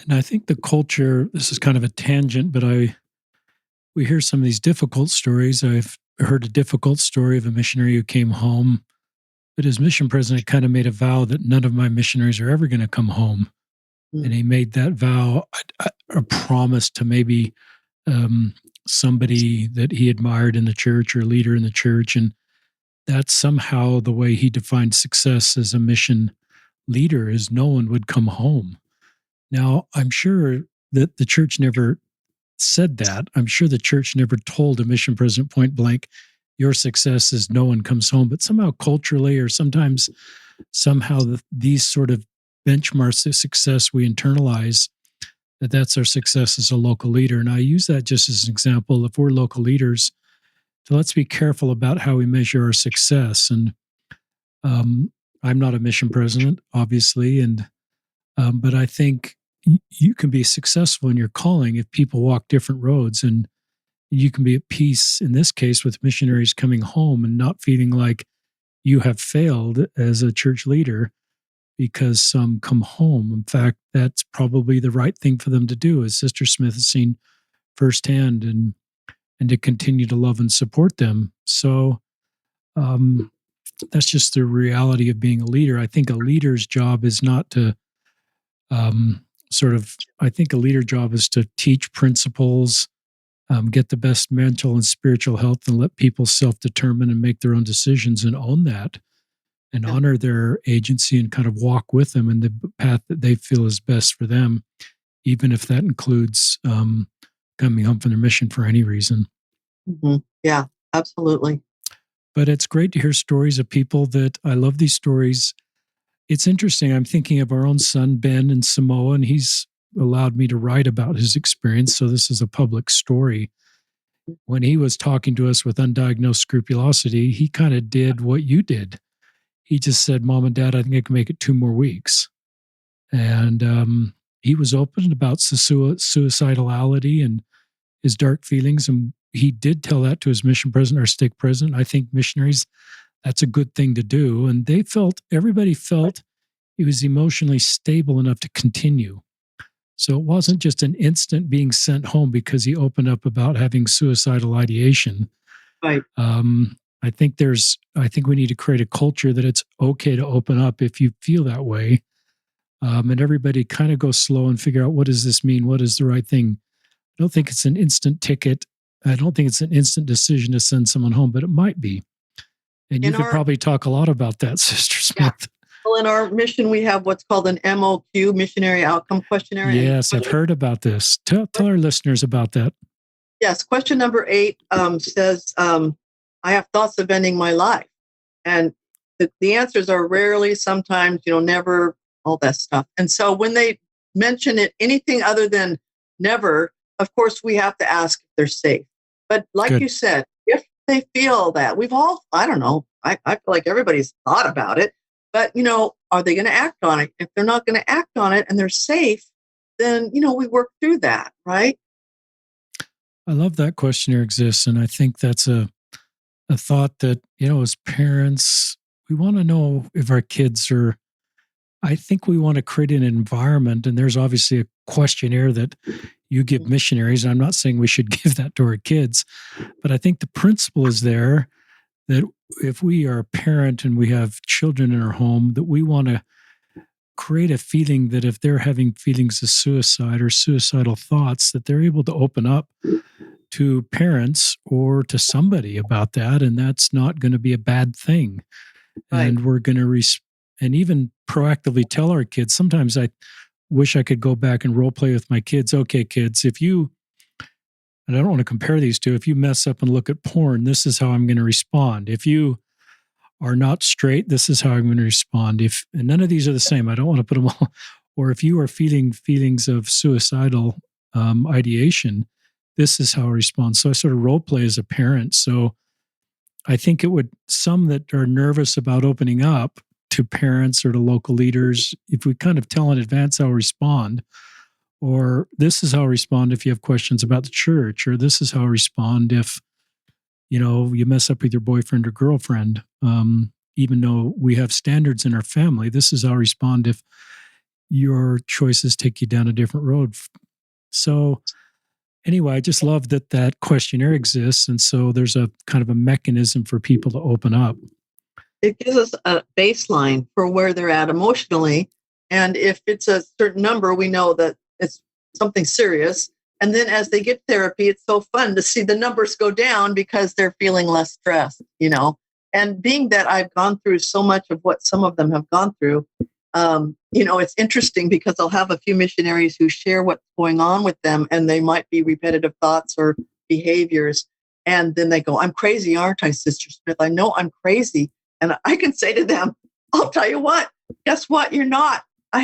S1: And I think the culture, this is kind of a tangent, but we hear some of these difficult stories. I've heard a difficult story of a missionary who came home, but his mission president kind of made a vow that none of my missionaries are ever going to come home. And he made that vow a promise to maybe somebody that he admired in the church or a leader in the church. And that's somehow the way he defined success as a mission leader, is no one would come home. Now, I'm sure that the church never said that. I'm sure the church never told a mission president point blank, your success is no one comes home. But somehow culturally, or somehow these sort of benchmarks of success we internalize, that's our success as a local leader. And I use that just as an example. If we're local leaders, so let's be careful about how we measure our success. And I'm not a mission president, obviously, but I think you can be successful in your calling if people walk different roads, and you can be at peace, in this case, with missionaries coming home and not feeling like you have failed as a church leader because some come home. In fact, that's probably the right thing for them to do, as Sister Smith has seen firsthand, and to continue to love and support them. So that's just the reality of being a leader. I think a leader's job is not to I think a leader's job is to teach principles, get the best mental and spiritual health, and let people self-determine and make their own decisions and own that, and honor their agency and kind of walk with them in the path that they feel is best for them, even if that includes coming home from their mission for any reason.
S2: Mm-hmm. Yeah, absolutely.
S1: But it's great to hear stories of people that I love these stories. It's interesting. I'm thinking of our own son, Ben, in Samoa, and he's allowed me to write about his experience. So this is a public story. When he was talking to us with undiagnosed scrupulosity, he kind of did what you did. He just said, Mom and Dad, I think I can make it 2 more weeks. And he was open about suicidality and his dark feelings. And he did tell that to his mission president, our stake president. I think missionaries, that's a good thing to do. And everybody felt he was emotionally stable enough to continue. So it wasn't just an instant being sent home because he opened up about having suicidal ideation.
S2: Right.
S1: I think we need to create a culture that it's okay to open up if you feel that way. And everybody kind of go slow and figure out, what does this mean? What is the right thing? I don't think it's an instant ticket. I don't think it's an instant decision to send someone home, but it might be. And you could probably talk a lot about that, Sister Smith.
S2: Yeah. Well, in our mission, we have what's called an MOQ, Missionary Outcome Questionnaire.
S1: Yes, I've heard about this. Tell our listeners about that.
S2: Yes. Question number 8 says, I have thoughts of ending my life. And the answers are rarely, sometimes, never, all that stuff. And so when they mention it, anything other than never, of course, we have to ask if they're safe. But like you said, if they feel that, we've all, I don't know, I feel like everybody's thought about it, but, are they going to act on it? If they're not going to act on it and they're safe, then, we work through that, right?
S1: I love that questionnaire exists. And I think that's a thought that, as parents, we want to know if our kids are, I think we want to create an environment, and there's obviously a questionnaire that you give missionaries. I'm not saying we should give that to our kids, but I think the principle is there that if we are a parent and we have children in our home, that we want to create a feeling that if they're having feelings of suicide or suicidal thoughts, that they're able to open up to parents or to somebody about that. And that's not going to be a bad thing. Right. And we're going to and even proactively tell our kids. Sometimes I wish I could go back and role play with my kids. Okay, kids, and I don't want to compare these two, if you mess up and look at porn, this is how I'm going to respond. If you are not straight, this is how I'm going to respond. And none of these are the same. I don't want to put them all. Or if you are feeling feelings of suicidal ideation, this is how I respond. So I sort of role play as a parent. So I think some that are nervous about opening up to parents or to local leaders, if we kind of tell in advance how we respond, Or this is how I respond if you have questions about the church, or this is how I respond if, you mess up with your boyfriend or girlfriend. Even though we have standards in our family, this is how I respond if your choices take you down a different road. So anyway, I just love that questionnaire exists. And so there's a kind of a mechanism for people to open up.
S2: It gives us a baseline for where they're at emotionally. And if it's a certain number, we know that it's something serious. And then as they get therapy, it's so fun to see the numbers go down because they're feeling less stressed, And being that I've gone through so much of what some of them have gone through, it's interesting because I'll have a few missionaries who share what's going on with them, and they might be repetitive thoughts or behaviors. And then they go, "I'm crazy, aren't I, Sister Smith? I know I'm crazy." And I can say to them, "I'll tell you what, guess what? You're not. I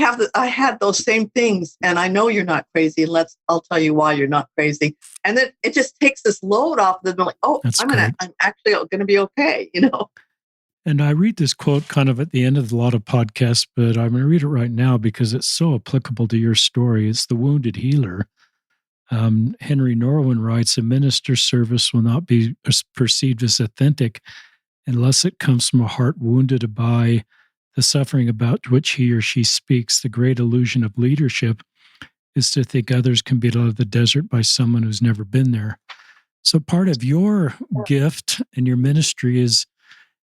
S2: had those same things, and I know you're not crazy. I'll tell you why you're not crazy." And then it just takes this load off of them. They're like, "Oh, I'm actually gonna be okay,"
S1: And I read this quote kind of at the end of a lot of podcasts, but I'm going to read it right now because it's so applicable to your story. It's the wounded healer. Henry Norwin writes, "A minister's service will not be perceived as authentic unless it comes from a heart wounded by the suffering about which he or she speaks. The great illusion of leadership is to think others can be led out of the desert by someone who's never been there." So part of your gift and your ministry is,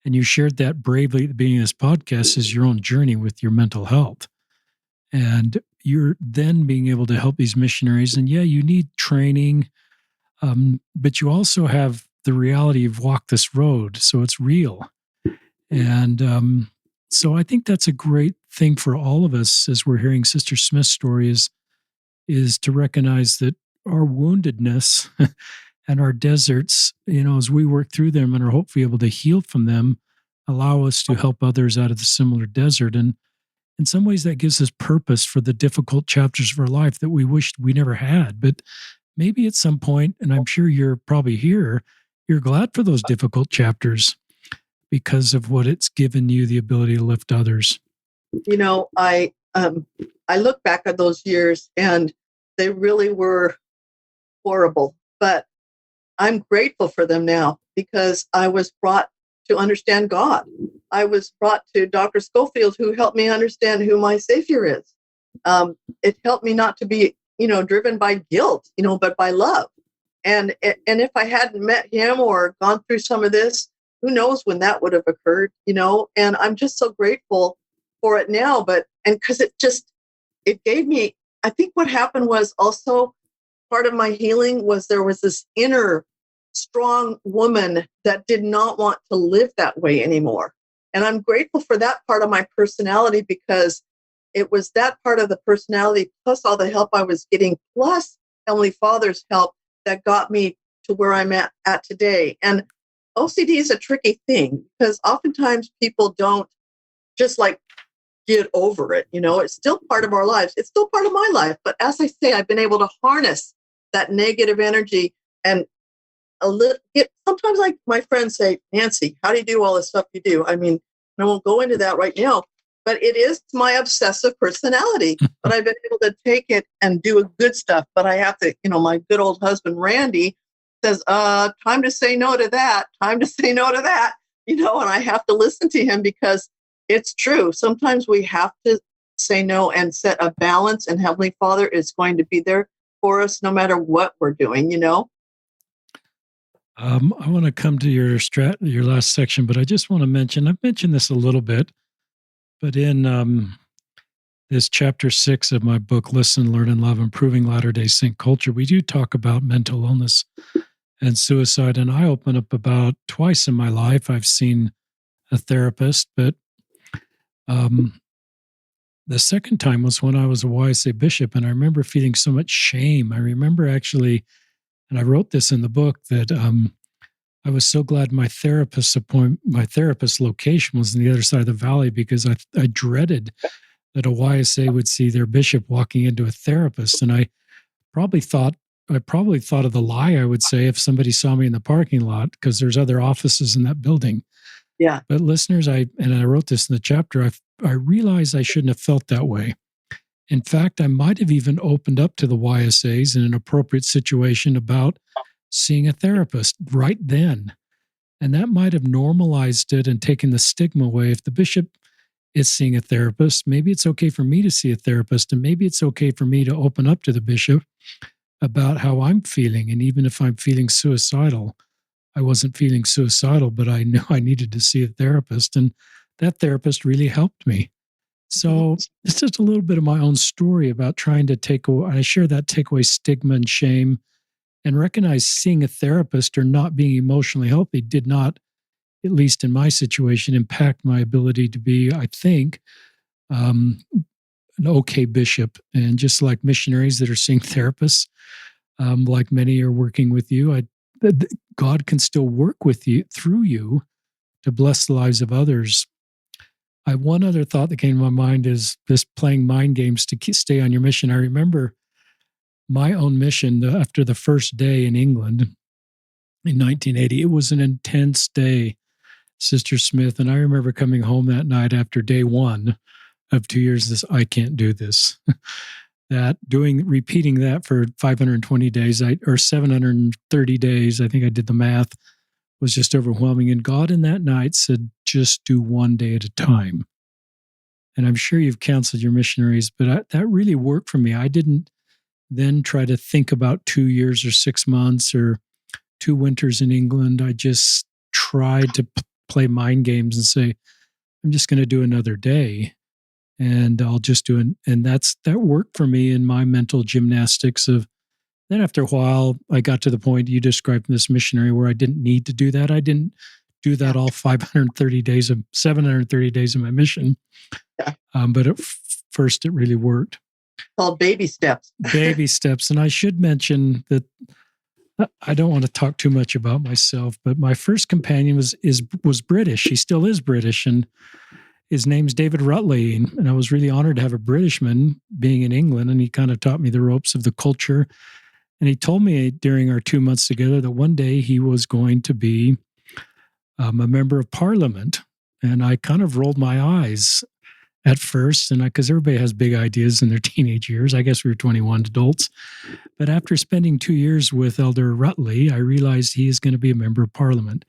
S1: and you shared that bravely at the beginning of this podcast, is your own journey with your mental health. And you're then being able to help these missionaries. And yeah, you need training, but you also have the reality you've walked this road. So it's real. And so I think that's a great thing for all of us as we're hearing Sister Smith's story is to recognize that our woundedness and our deserts, as we work through them and are hopefully able to heal from them, allow us to help others out of the similar desert. And in some ways, that gives us purpose for the difficult chapters of our life that we wished we never had. But maybe at some point, and I'm sure you're probably here, you're glad for those difficult chapters because of what it's given you the ability to lift others.
S2: I look back at those years and they really were horrible, but I'm grateful for them now because I was brought to understand God. I was brought to Dr. Schofield, who helped me understand who my Savior is. It helped me not to be, driven by guilt, but by love. And if I hadn't met him or gone through some of this, who knows when that would have occurred, and I'm just so grateful for it now. And because it gave me, I think what happened was also part of my healing was there was this inner strong woman that did not want to live that way anymore. And I'm grateful for that part of my personality because it was that part of the personality plus all the help I was getting, plus Heavenly Father's help that got me to where I'm at today. And OCD is a tricky thing because oftentimes people don't just get over it. It's still part of our lives. It's still part of my life. But as I say, I've been able to harness that negative energy and sometimes like my friends say, "Nancy, how do you do all this stuff you do?" I mean, I won't go into that right now, but it is my obsessive personality. But I've been able to take it and do a good stuff. But I have to, my good old husband, Randy, says, time to say no to that, time to say no to that, and I have to listen to him because it's true. Sometimes we have to say no and set a balance, and Heavenly Father is going to be there for us no matter what we're doing,
S1: I want to come to your last section, but I just want to mention, I've mentioned this a little bit, but in this chapter 6 of my book, Listen, Learn, and Love, Improving Latter-day Saint Culture, we do talk about mental illness and suicide. And I open up about twice in my life. I've seen a therapist, but the second time was when I was a YSA bishop, and I remember feeling so much shame. I remember actually, and I wrote this in the book, that I was so glad my therapist location was on the other side of the valley because I dreaded that a YSA would see their bishop walking into a therapist. And I probably thought of the lie I would say if somebody saw me in the parking lot, because there's other offices in that building.
S2: Yeah.
S1: But listeners, I wrote this in the chapter, I realized I shouldn't have felt that way. In fact, I might have even opened up to the YSAs in an appropriate situation about seeing a therapist right then. And that might have normalized it and taken the stigma away. If the bishop is seeing a therapist, maybe it's okay for me to see a therapist, and maybe it's okay for me to open up to the bishop about how I'm feeling. And even if I'm feeling suicidal, I wasn't feeling suicidal, but I knew I needed to see a therapist. And that therapist really helped me. So it's just a little bit of my own story about trying to take away, I share that take away stigma and shame and recognize seeing a therapist or not being emotionally healthy did not, at least in my situation, impact my ability to be, I think, an okay bishop. And just like missionaries that are seeing therapists, like many are working with you, God can still work with you through you to bless the lives of others. One other thought that came to my mind is this playing mind games to stay on your mission. I remember my own mission after the first day in England in 1980. It was an intense day, Sister Smith. And I remember coming home that night after day one of 2 years, I can't do this. Repeating that for 520 days or 730 days, I think I did the math, was just overwhelming. And God in that night said, just do one day at a time. And I'm sure you've counseled your missionaries, but that really worked for me. I didn't then try to think about 2 years or 6 months or 2 winters in England. I just tried to play mind games and say, I'm just going to do another day. And I'll just do it. And that worked for me in my mental gymnastics of, then after a while, I got to the point you described in this missionary where I didn't need to do that. I didn't do that all 730 days of my mission. But at first it really worked.
S2: Called baby steps.
S1: Baby steps. And I should mention that I don't want to talk too much about myself, but my first companion was British. He still is British. And his name's David Rutley. And I was really honored to have a Britishman being in England. And he kind of taught me the ropes of the culture. And he told me during our 2 months together that one day he was going to be a member of parliament. And I kind of rolled my eyes at first, and because everybody has big ideas in their teenage years. I guess we were 21 adults. But after spending 2 years with Elder Rutley, I realized he is going to be a member of parliament.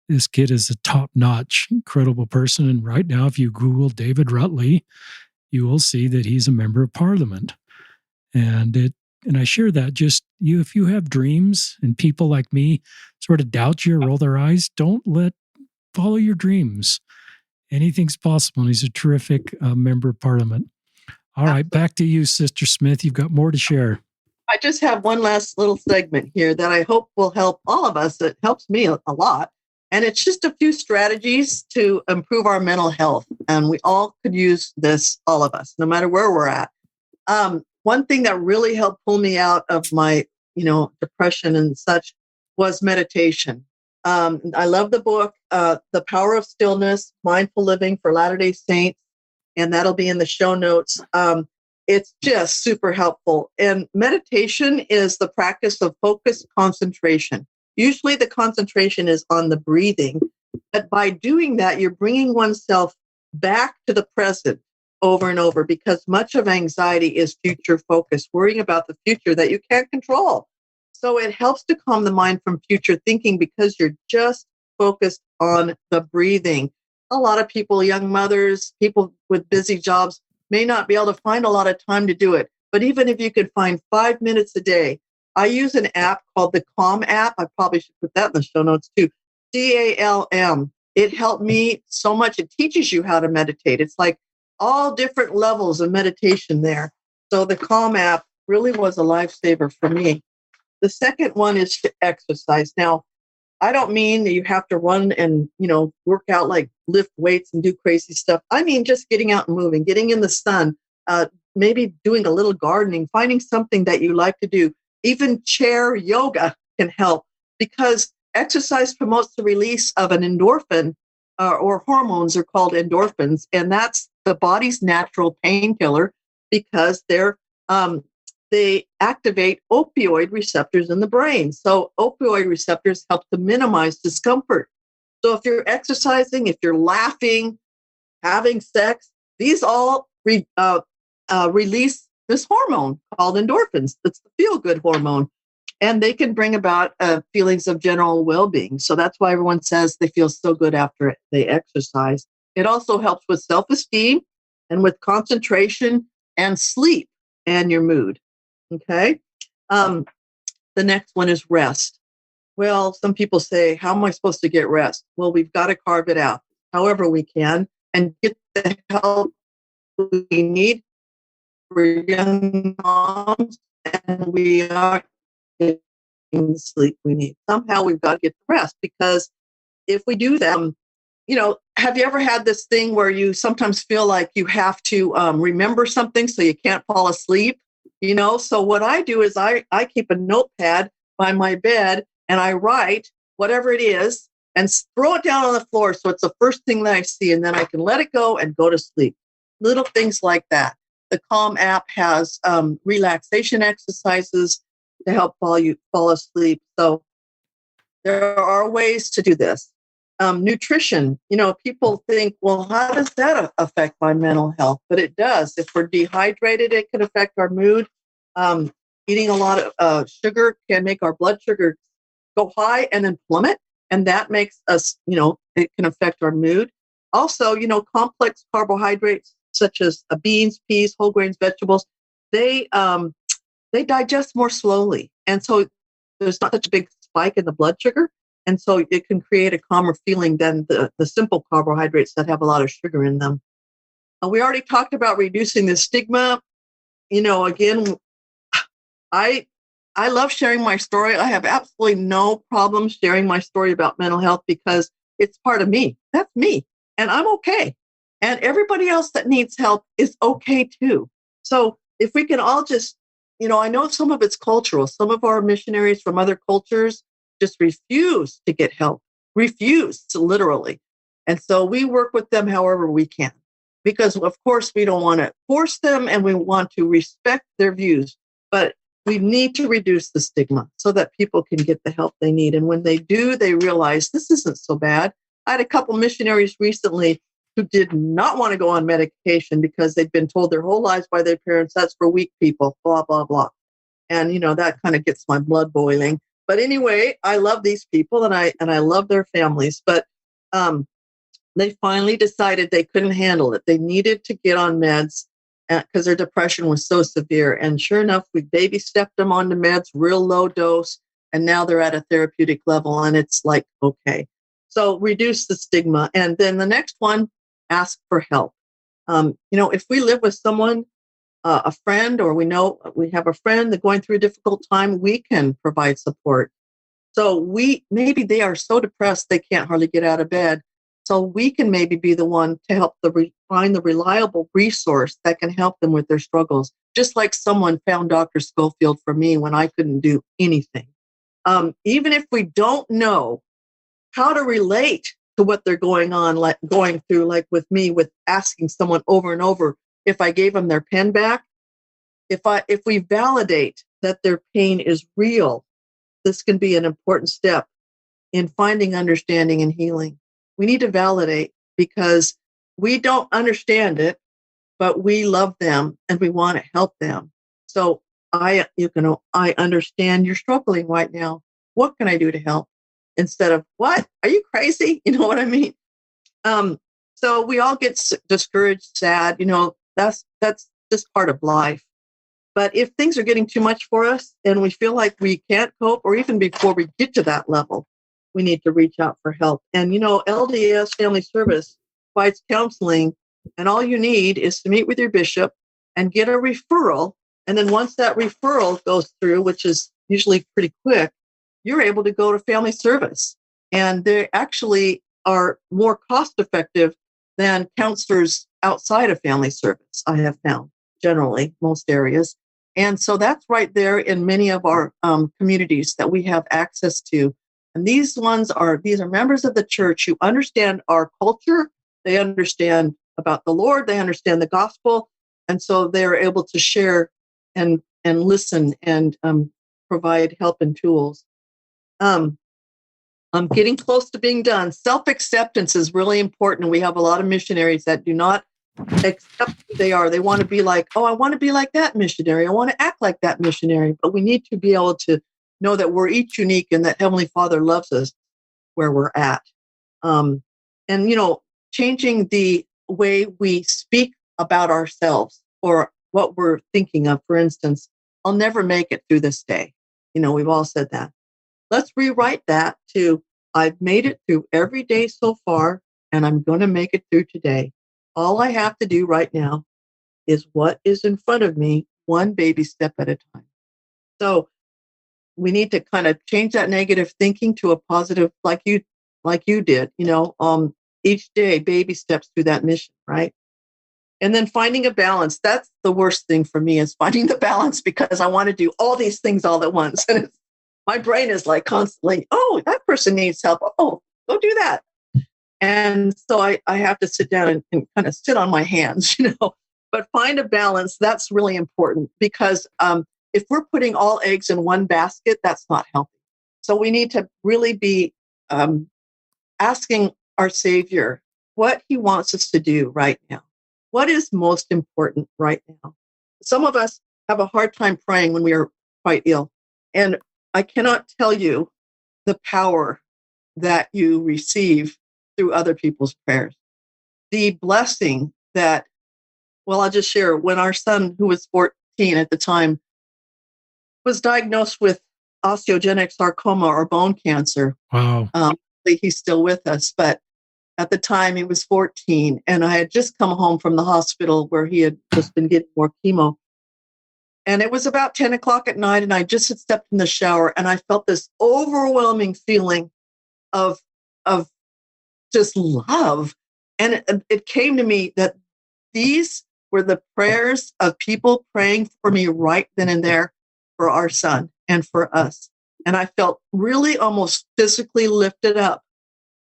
S1: This kid is a top-notch, incredible person. And right now, if you Google David Rutley, you will see that he's a member of parliament. And I share that if you have dreams and people like me sort of doubt you or roll their eyes, follow your dreams. Anything's possible. And he's a terrific member of parliament. All right, back to you, Sister Smith. You've got more to share.
S2: I just have one last little segment here that I hope will help all of us. It helps me a lot. And it's just a few strategies to improve our mental health. And we all could use this, all of us, no matter where we're at. One thing that really helped pull me out of my, depression and such was meditation. I love the book, The Power of Stillness, Mindful Living for Latter-day Saints, and that'll be in the show notes. It's just super helpful. And meditation is the practice of focused concentration. Usually the concentration is on the breathing, but by doing that, you're bringing oneself back to the present over and over, because much of anxiety is future focus, worrying about the future that you can't control. So it helps to calm the mind from future thinking because you're just focused on the breathing. A lot of people, young mothers, people with busy jobs, may not be able to find a lot of time to do it. But even if you could find 5 minutes a day, I use an app called the Calm app. I probably should put that in the show notes too. CALM. It helped me so much. It teaches you how to meditate. It's like all different levels of meditation there. So the Calm app really was a lifesaver for me. The second one is to exercise. Now, I don't mean that you have to run and, work out, like lift weights and do crazy stuff. I mean, just getting out and moving, getting in the sun, maybe doing a little gardening, finding something that you like to do. Even chair yoga can help because exercise promotes the release of an endorphin or hormones are called endorphins. And that's the body's natural painkiller because they activate opioid receptors in the brain. So opioid receptors help to minimize discomfort. So if you're exercising, if you're laughing, having sex, these all release this hormone called endorphins. It's the feel-good hormone. And they can bring about feelings of general well-being. So that's why everyone says they feel so good after they exercise. It also helps with self-esteem and with concentration and sleep and your mood. Okay. The next one is rest. Well, some people say, how am I supposed to get rest? Well, we've got to carve it out however we can and get the help we need for young moms, and we are getting the sleep we need. Somehow we've got to get the rest, because if we do that, have you ever had this thing where you sometimes feel like you have to remember something so you can't fall asleep? So what I do is I keep a notepad by my bed and I write whatever it is and throw it down on the floor so it's the first thing that I see, and then I can let it go and go to sleep. Little things like that. The Calm app has relaxation exercises to help fall asleep. So there are ways to do this. Nutrition, people think, well, how does that affect my mental health? But it does. If we're dehydrated, it can affect our mood. Eating a lot of sugar can make our blood sugar go high and then plummet. And that makes us, it can affect our mood. Also, complex carbohydrates such as beans, peas, whole grains, vegetables, they digest more slowly. And so there's not such a big spike in the blood sugar. And so it can create a calmer feeling than the simple carbohydrates that have a lot of sugar in them. We already talked about reducing the stigma. Again, I love sharing my story. I have absolutely no problem sharing my story about mental health because it's part of me. That's me. And I'm okay. And everybody else that needs help is okay too. So if we can all just, I know some of it's cultural. Some of our missionaries from other cultures just refuse to get help, refuse to literally. And so we work with them however we can, because of course we don't want to force them and we want to respect their views, but we need to reduce the stigma so that people can get the help they need. And when they do, they realize this isn't so bad. I had a couple missionaries recently who did not want to go on medication because they'd been told their whole lives by their parents, that's for weak people, blah, blah, blah. And, that kind of gets my blood boiling. But anyway, I love these people and I love their families. But they finally decided they couldn't handle it. They needed to get on meds because their depression was so severe. And sure enough, we baby stepped them onto meds, real low dose. And now they're at a therapeutic level. And it's like, okay. So reduce the stigma. And then the next one, ask for help. If we live with someone, a friend, or we know we have a friend that's going through a difficult time, we can provide support. So maybe they are so depressed they can't hardly get out of bed. So we can maybe be the one to help find the reliable resource that can help them with their struggles. Just like someone found Dr. Schofield for me when I couldn't do anything. Even if we don't know how to relate to what they're going through, like with me, with asking someone over and over, if I gave them their pen back, if we validate that their pain is real, this can be an important step in finding understanding and healing. We need to validate because we don't understand it, but we love them and we want to help them. So I understand you're struggling right now. What can I do to help? Instead of, what? Are you crazy? You know what I mean? So we all get discouraged, sad, that's just part of life. But if things are getting too much for us and we feel like we can't cope, or even before we get to that level, we need to reach out for help. And, LDS Family Service provides counseling, and all you need is to meet with your bishop and get a referral. And then once that referral goes through, which is usually pretty quick, you're able to go to family service. And they actually are more cost effective than counselors outside of family service, I have found, generally, most areas. And so that's right there in many of our communities that we have access to. And these are members of the church who understand our culture. They understand about the Lord. They understand the gospel. And so they're able to share and listen and provide help and tools. I'm getting close to being done. Self-acceptance is really important. We have a lot of missionaries that do not accept who they are. They want to be like, oh, I want to be like that missionary. I want to act like that missionary. But we need to be able to know that we're each unique and that Heavenly Father loves us where we're at. Um, and, changing the way we speak about ourselves or what we're thinking of. For instance, I'll never make it through this day. We've all said that. Let's rewrite that to, I've made it through every day so far, and I'm going to make it through today. All I have to do right now is what is in front of me, one baby step at a time. So we need to kind of change that negative thinking to a positive, like you did, each day, baby steps through that mission, right? And then finding a balance. That's the worst thing for me, is finding the balance, because I want to do all these things all at once. And my brain is like constantly, oh, that person needs help. Oh, go do that. And so I have to sit down and kind of sit on my hands, but find a balance. That's really important, because if we're putting all eggs in one basket, that's not healthy. So we need to really be asking our Savior what he wants us to do right now. What is most important right now? Some of us have a hard time praying when we are quite ill. And I cannot tell you the power that you receive through other people's prayers. The blessing that, I'll just share, when our son, who was 14 at the time, was diagnosed with osteogenic sarcoma, or bone cancer.
S1: Wow.
S2: He's still with us, but at the time he was 14, and I had just come home from the hospital where he had just been getting more chemo. And it was about 10 o'clock at night, and I just had stepped in the shower, and I felt this overwhelming feeling of just love. And it came to me that these were the prayers of people praying for me right then and there, for our son and for us. And I felt really almost physically lifted up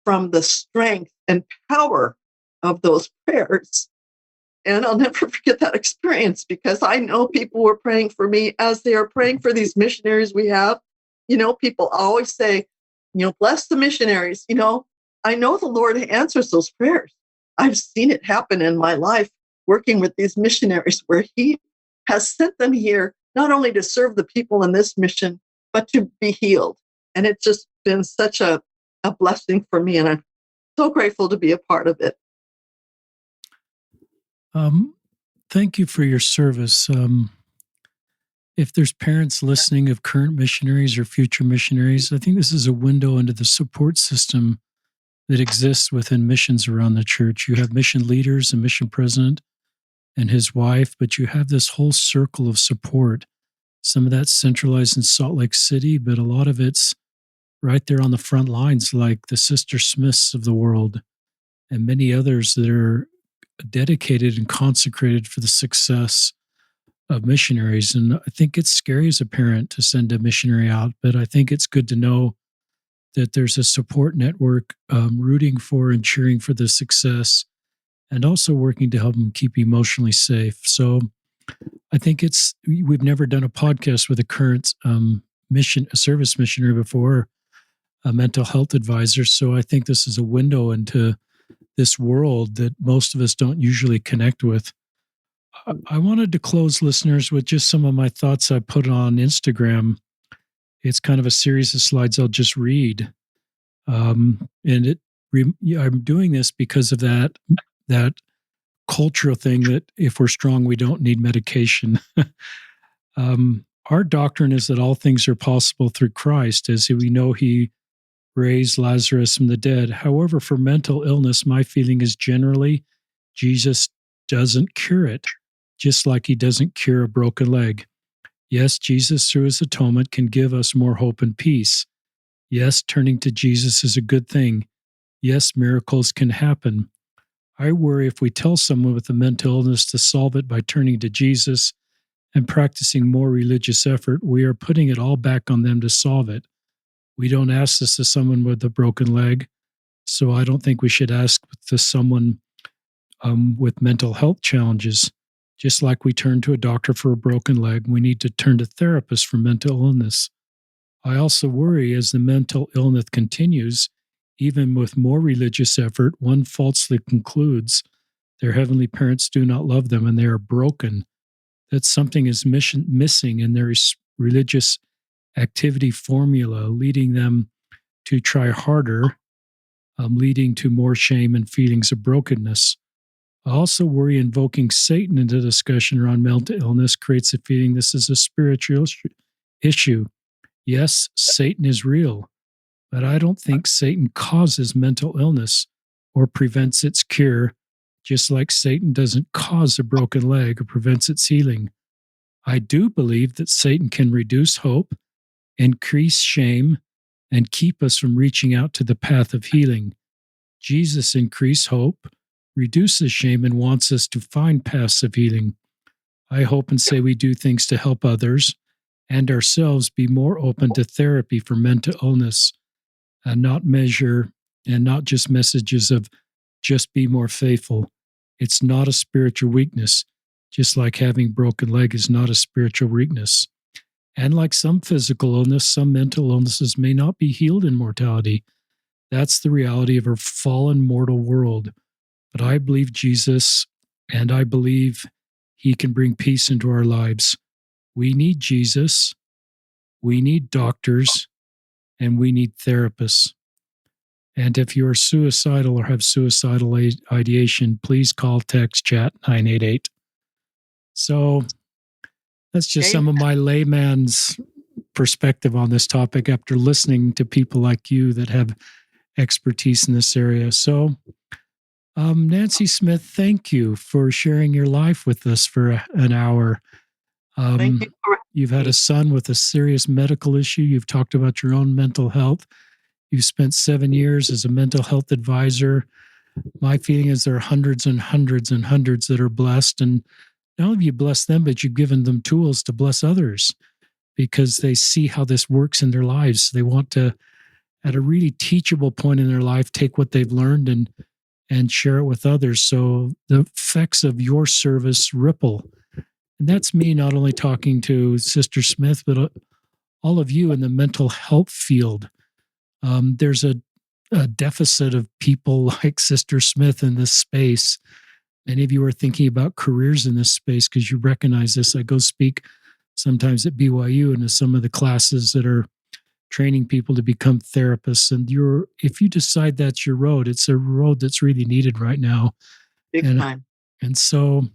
S2: from the strength and power of those prayers. And I'll never forget that experience, because I know people were praying for me as they are praying for these missionaries we have. People always say, bless the missionaries. I know the Lord answers those prayers. I've seen it happen in my life working with these missionaries, where he has sent them here not only to serve the people in this mission, but to be healed. And it's just been such a blessing for me. And I'm so grateful to be a part of it.
S1: Thank you for your service. If there's parents listening of current missionaries or future missionaries, I think this is a window into the support system that exists within missions around the church. You have mission leaders, a mission president and his wife, but you have this whole circle of support. Some of that's centralized in Salt Lake City, but a lot of it's right there on the front lines, like the Sister Smiths of the world and many others that are dedicated and consecrated for the success of missionaries. And I think it's scary as a parent to send a missionary out, but I think it's good to know that there's a support network rooting for and cheering for the success, and also working to help them keep emotionally safe. So I think we've never done a podcast with a current a service missionary before, a mental health advisor. So I think this is a window into this world that most of us don't usually connect with. I wanted to close, listeners, with just some of my thoughts I put on Instagram. It's kind of a series of slides I'll just read. And I'm doing this because of that cultural thing that if we're strong, we don't need medication. Our doctrine is that all things are possible through Christ, as we know he raised Lazarus from the dead. However, for mental illness, my feeling is generally Jesus doesn't cure it, just like he doesn't cure a broken leg. Yes, Jesus, through his atonement, can give us more hope and peace. Yes, turning to Jesus is a good thing. Yes, miracles can happen. I worry if we tell someone with a mental illness to solve it by turning to Jesus and practicing more religious effort, we are putting it all back on them to solve it. We don't ask this to someone with a broken leg, so I don't think we should ask to someone with mental health challenges. Just like we turn to a doctor for a broken leg, we need to turn to therapists for mental illness. I also worry as the mental illness continues, even with more religious effort, one falsely concludes Their heavenly parents do not love them and they are broken. That something is missing in their religious activity formula, leading them to try harder, leading to more shame and feelings of brokenness. I also worry invoking Satan into discussion around mental illness creates a feeling this is a spiritual issue. Yes, Satan is real, but I don't think Satan causes mental illness or prevents its cure, just like Satan doesn't cause a broken leg or prevents its healing. I do believe that Satan can reduce hope, increase shame, and keep us from reaching out to the path of healing. Jesus increased hope, reduces shame, and wants us to find paths of healing. I hope and say we do things to help others and ourselves be more open to therapy for mental illness and not just messages of just be more faithful. It's not a spiritual weakness, just like having broken leg is not a spiritual weakness. And like some physical illness, some mental illnesses may not be healed in mortality. That's the reality of our fallen mortal world. But I believe Jesus, and I believe he can bring peace into our lives. We need Jesus, we need doctors, and we need therapists. And if you are suicidal or have suicidal ideation, please call, text, chat 988. So that's just some of my layman's perspective on this topic after listening to people like you that have expertise in this area. So, Nancy Smith, thank you for sharing your life with us for an hour.
S2: Thank you.
S1: You've had a son with a serious medical issue. You've talked about your own mental health. You've spent 7 years as a mental health advisor. My feeling is there are hundreds and hundreds and hundreds that are blessed. And not only have you blessed them, but you've given them tools to bless others because they see how this works in their lives. They want to, at a really teachable point in their life, take what they've learned and share it with others. So the effects of your service ripple. And that's me not only talking to Sister Smith, but all of you in the mental health field. There's a deficit of people like Sister Smith in this space. Many of you are thinking about careers in this space because you recognize this. I go speak sometimes at BYU into some of the classes that are training people to become therapists. And if you decide that's your road, it's a road that's really needed right now.
S2: Big time.
S1: And so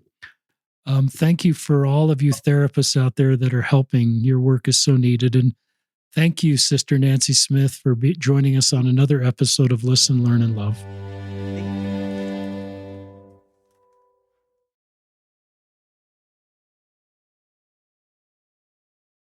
S1: thank you for all of you therapists out there that are helping. Your work is so needed. And thank you, Sister Nancy Smith, for joining us on another episode of Listen, Learn, and Love.